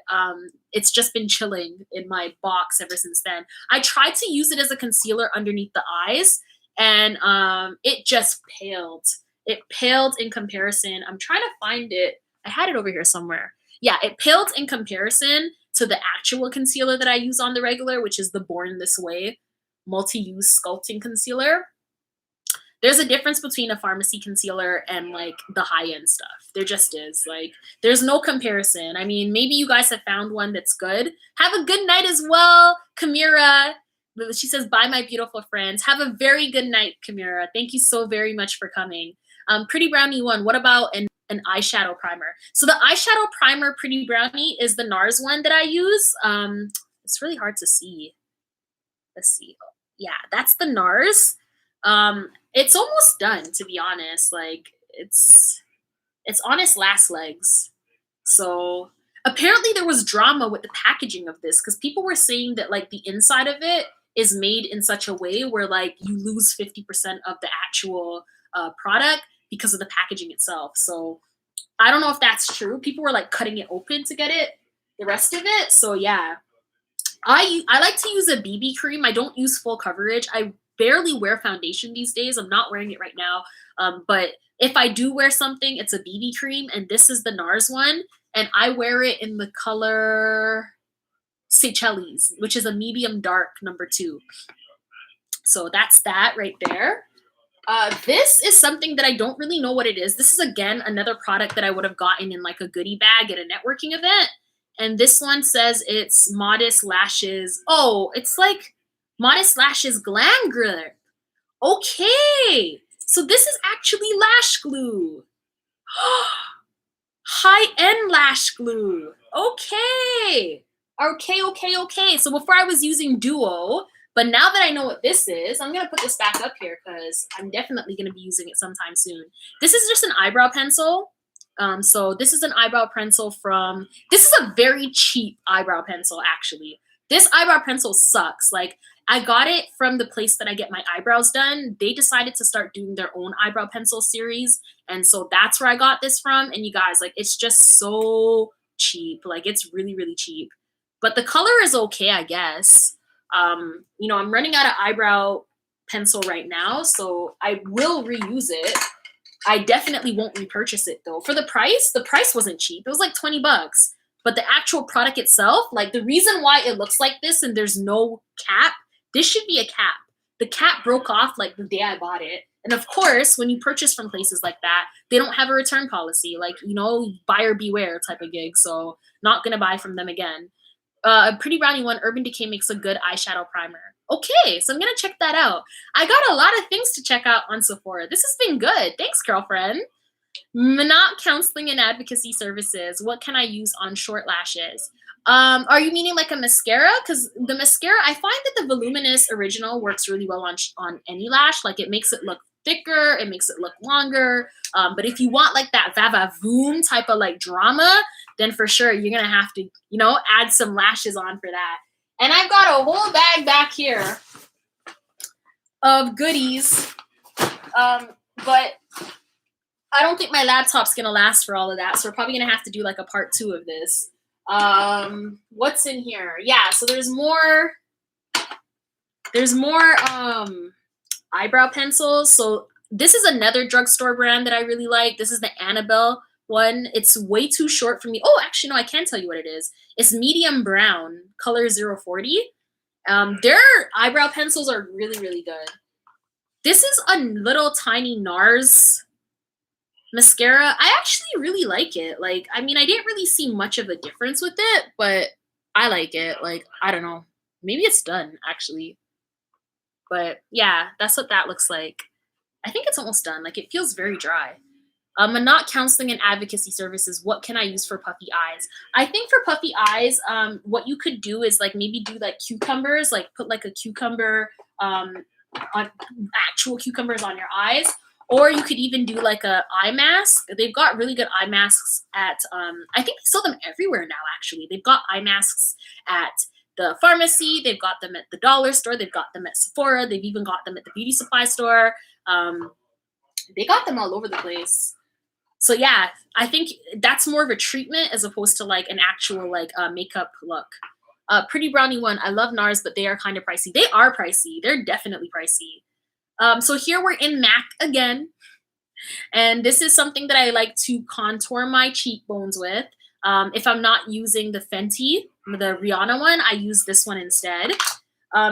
Speaker 1: it's just been chilling in my box ever since then. I tried to use it as a concealer underneath the eyes, and it just paled. It paled in comparison. I'm trying to find it. I had it over here somewhere. Yeah, it paled in comparison to the actual concealer that I use on the regular, which is the Born This Way multi-use sculpting concealer. There's a difference between a pharmacy concealer and like the high-end stuff. There just is. Like, there's no comparison. I mean, maybe you guys have found one that's good. Have a good night as well, Kamira. She says, bye, my beautiful friends. Have a very good night, Kamira. Thank you so very much for coming. Pretty Brownie one, what about an eyeshadow primer? So the eyeshadow primer, Pretty Brownie, is the NARS one that I use. It's really hard to see. Let's see. Yeah, that's the NARS. It's almost done, to be honest. Like, it's on its last legs. So apparently there was drama with the packaging of this, because people were saying that like the inside of it is made in such a way where like you lose 50% of the actual product because of the packaging itself. So I don't know if that's true. People were like cutting it open to get it, the rest of it. So yeah, I like to use a BB cream. I don't use full coverage. I barely wear foundation these days. I'm not wearing it right now. But if I do wear something, it's a BB cream, and this is the NARS one, and I wear it in the color Seychelles, which is a medium dark #2. So that's that right there. This is something that I don't really know what it is. This is, again, another product that I would have gotten in like a goodie bag at a networking event. And this one says it's Modest Lashes. Oh, it's like Modest Lashes Glam Grip. Okay. So this is actually lash glue. High-end lash glue. Okay. Okay. So before I was using Duo, but now that I know what this is, I'm going to put this back up here because I'm definitely going to be using it sometime soon. This is just an eyebrow pencil. So this is an eyebrow pencil from, this is a very cheap eyebrow pencil, actually. This eyebrow pencil sucks. Like, I got it from the place that I get my eyebrows done. They decided to start doing their own eyebrow pencil series. And so that's where I got this from. And you guys, like, it's just so cheap. Like, it's really, really cheap. But the color is okay, I guess. You know, I'm running out of eyebrow pencil right now, so I will reuse it. I definitely won't repurchase it though. For the price wasn't cheap. It was like 20 bucks. But the actual product itself, like the reason why it looks like this and there's no cap, this should be a cap. The cap broke off like the day I bought it. And of course, when you purchase from places like that, they don't have a return policy. Like, you know, buyer beware type of gig. So not going to buy from them again. A Pretty Brownie one, Urban Decay makes a good eyeshadow primer. Okay, so I'm going to check that out. I got a lot of things to check out on Sephora. This has been good. Thanks, girlfriend. Not counseling and advocacy services. What can I use on short lashes? Are you meaning like a mascara? Because the mascara, I find that the Voluminous Original works really well on any lash. Like, it makes it look thicker, it makes it look longer. But if you want like that va-va-voom type of like drama, then for sure you're gonna have to, you know, add some lashes on for that. And I've got a whole bag back here of goodies. But I don't think my laptop's gonna last for all of that, so we're probably gonna have to do like a part 2 of this. What's in here? Yeah, so there's more eyebrow pencils. So this is another drugstore brand that I really like. This is the Annabelle one. It's way too short for me. Oh, actually, no, I can tell you what it is. It's medium brown, color 040. Their eyebrow pencils are really, really good. This is a little tiny NARS mascara. I actually really like it. Like, I mean, I didn't really see much of a difference with it, but I like it. Like, I don't know. Maybe it's done, actually. But yeah, that's what that looks like. I think it's almost done. Like, it feels very dry. And not counseling and advocacy services. What can I use for puffy eyes? I think for puffy eyes, what you could do is like maybe do like cucumbers, like put like a cucumber, on actual cucumbers on your eyes. Or you could even do like a eye mask. They've got really good eye masks at, I think they sell them everywhere now, actually. They've got eye masks at the pharmacy. They've got them at the dollar store. They've got them at Sephora. They've even got them at the beauty supply store. They got them all over the place. So yeah, I think that's more of a treatment as opposed to like an actual like makeup look. Pretty Brownie one, I love NARS, but they are kind of pricey. They are pricey. They're definitely pricey. So here we're in MAC again. And this is something that I like to contour my cheekbones with. If I'm not using the Fenty, the Rihanna one, I use this one instead.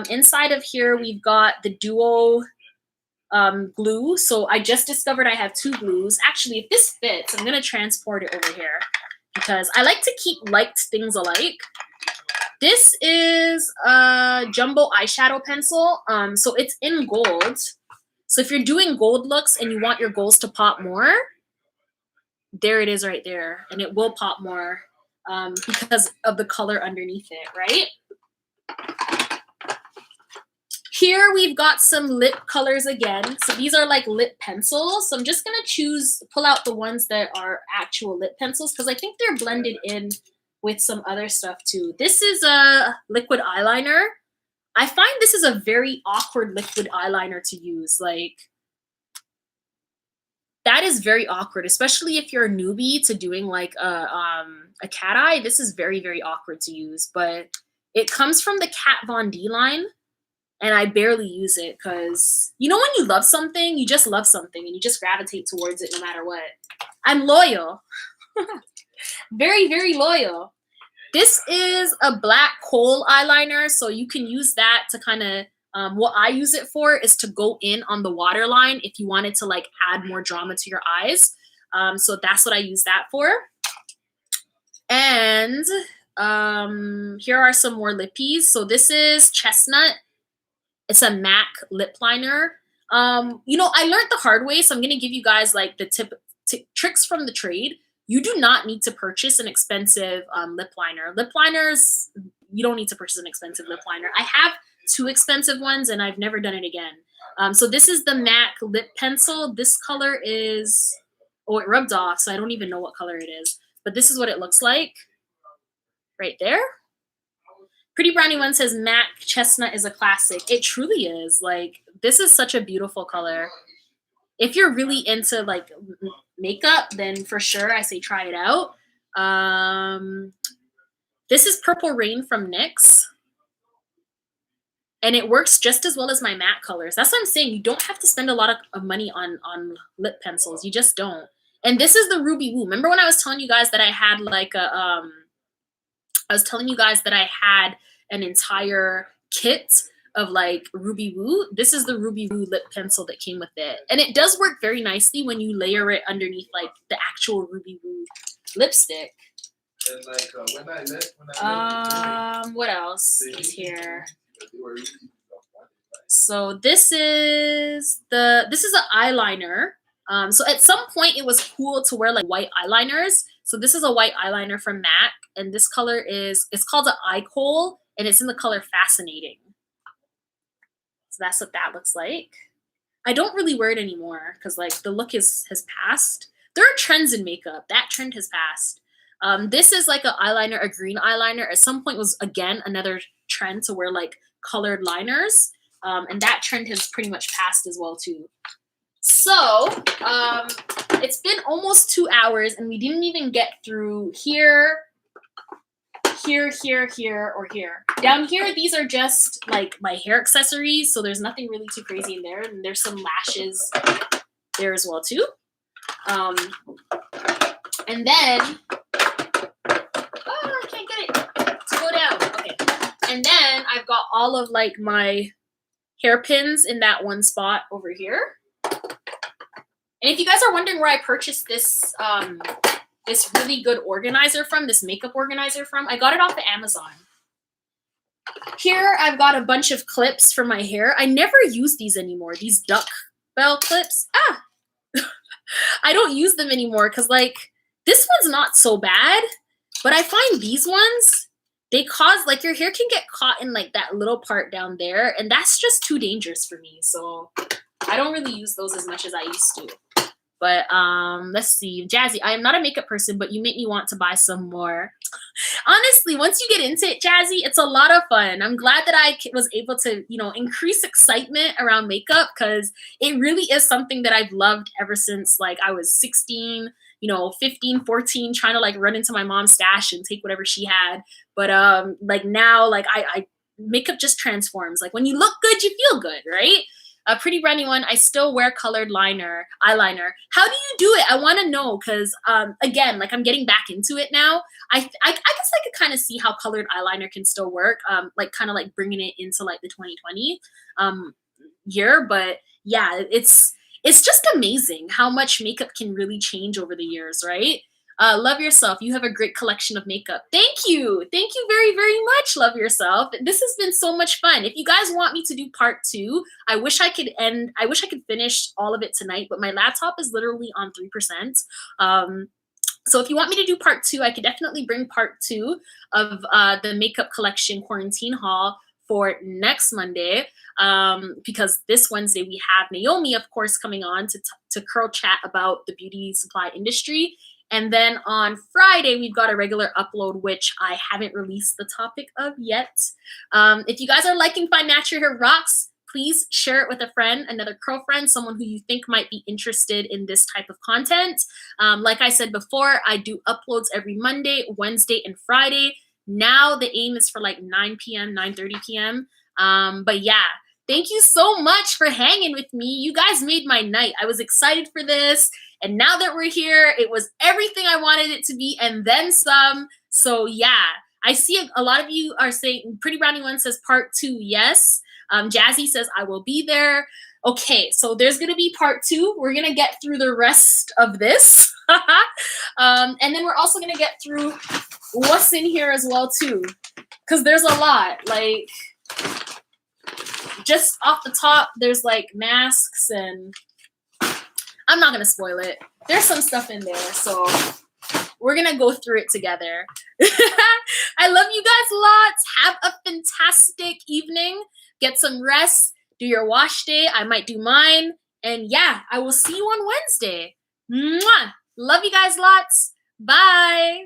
Speaker 1: Inside of here, we've got the Duo glue. So I just discovered I have 2 glues. Actually, if this fits, I'm going to transport it over here because I like to keep liked things alike. This is a jumbo eyeshadow pencil. So it's in gold. So if you're doing gold looks and you want your goals to pop more, there it is right there. And it will pop more because of the color underneath it, right? Here we've got some lip colors again. So these are like lip pencils. So I'm just going to pull out the ones that are actual lip pencils because I think they're blended in with some other stuff too. This is a liquid eyeliner. I find this is a very awkward liquid eyeliner to use. Like, that is very awkward, especially if you're a newbie to doing like a cat eye. This is very, very awkward to use, but it comes from the Kat Von D line. And I barely use it because, you know, when you love something, you just love something and you just gravitate towards it no matter what. I'm loyal. Very, very loyal. This is a black kohl eyeliner. So you can use that to kind of, what I use it for is to go in on the waterline if you wanted to like add more drama to your eyes. So that's what I use that for. And here are some more lippies. So this is Chestnut. It's a MAC lip liner. You know, I learned the hard way, so I'm going to give you guys like the tricks from the trade. You do not need to purchase an expensive lip liner. Lip liners, you don't need to purchase an expensive lip liner. I have 2 expensive ones, and I've never done it again. So this is the MAC lip pencil. This color is, oh, it rubbed off, so I don't even know what color it is. But this is what it looks like right there. Pretty Brownie one says MAC Chestnut is a classic. It truly is. Like, this is such a beautiful color. If you're really into like makeup, then for sure I say try it out. This is Purple Rain from NYX. And it works just as well as my matte colors. That's what I'm saying. You don't have to spend a lot of money on lip pencils. You just don't. And this is the Ruby Woo. Remember when I was telling you guys that I had like a an entire kit of like Ruby Woo? This is the Ruby Woo lip pencil that came with it. And it does work very nicely when you layer it underneath like the actual Ruby Woo lipstick. And like what else is here? So this is an eyeliner. So at some point it was cool to wear like white eyeliners. So this is a white eyeliner from MAC, and this color it's called an eye kohl, and it's in the color Fascinating. So that's what that looks like. I don't really wear it anymore because like the look has passed. There are trends in makeup. That trend has passed. This is like an eyeliner, a green eyeliner. At some point was again another trend to wear like colored liners. And that trend has pretty much passed as well too. So it's been almost 2 hours and we didn't even get through here, or here. Down here, these are just like my hair accessories. So there's nothing really too crazy in there. And there's some lashes there as well too. And then, I can't get it to go down. Okay. And then I've got all of like my hairpins in that one spot over here. And if you guys are wondering where I purchased this this really good organizer from, this makeup organizer from, I got it off of Amazon. Here I've got a bunch of clips for my hair. I never use these anymore, these duck bell clips. I don't use them anymore because like this one's not so bad, but I find these ones, they cause like your hair can get caught in like that little part down there, and that's just too dangerous for me. So I don't really use those as much as I used to. But let's see. Jazzy, I am not a makeup person, but you make me want to buy some more. Honestly, once you get into it, Jazzy, it's a lot of fun. I'm glad that I was able to, you know, increase excitement around makeup, because it really is something that I've loved ever since like I was 16, you know, 15, 14, trying to like run into my mom's stash and take whatever she had. But like now, like I makeup just transforms. Like when you look good, you feel good, right? A Pretty Brownie one, I still wear colored eyeliner. How do you do it? I want to know, because again, like I'm getting back into it now. I guess I could kind of see how colored eyeliner can still work, like kind of like bringing it into like the 2020 year. But yeah, it's just amazing how much makeup can really change over the years, right? Love Yourself, you have a great collection of makeup. Thank you. Thank you very, very much, Love Yourself. This has been so much fun. If you guys want me to do part 2, I wish I could finish all of it tonight, but my laptop is literally on 3%. So if you want me to do part 2, I could definitely bring part 2 of the makeup collection quarantine haul for next Monday, because this Wednesday we have Naomi, of course, coming on to curl chat about the beauty supply industry. And then on Friday, we've got a regular upload, which I haven't released the topic of yet. If you guys are liking Find Natural Hair Rocks, please share it with a friend, another curl friend, someone who you think might be interested in this type of content. Like I said before, I do uploads every Monday, Wednesday, and Friday. Now the aim is for like 9 p.m., 9:30 p.m. But yeah, thank you so much for hanging with me. You guys made my night. I was excited for this. And now that we're here, it was everything I wanted it to be and then some. So yeah, I see a lot of you are saying, Pretty Brownie One says part 2, yes. Jazzy says, I will be there. Okay, so there's going to be part 2. We're going to get through the rest of this. And then we're also going to get through what's in here as well, too. Because there's a lot. Like, just off the top, there's like masks and I'm not going to spoil it. There's some stuff in there, so we're going to go through it together. I love you guys lots. Have a fantastic evening. Get some rest. Do your wash day. I might do mine. And yeah, I will see you on Wednesday. Mwah! Love you guys lots. Bye.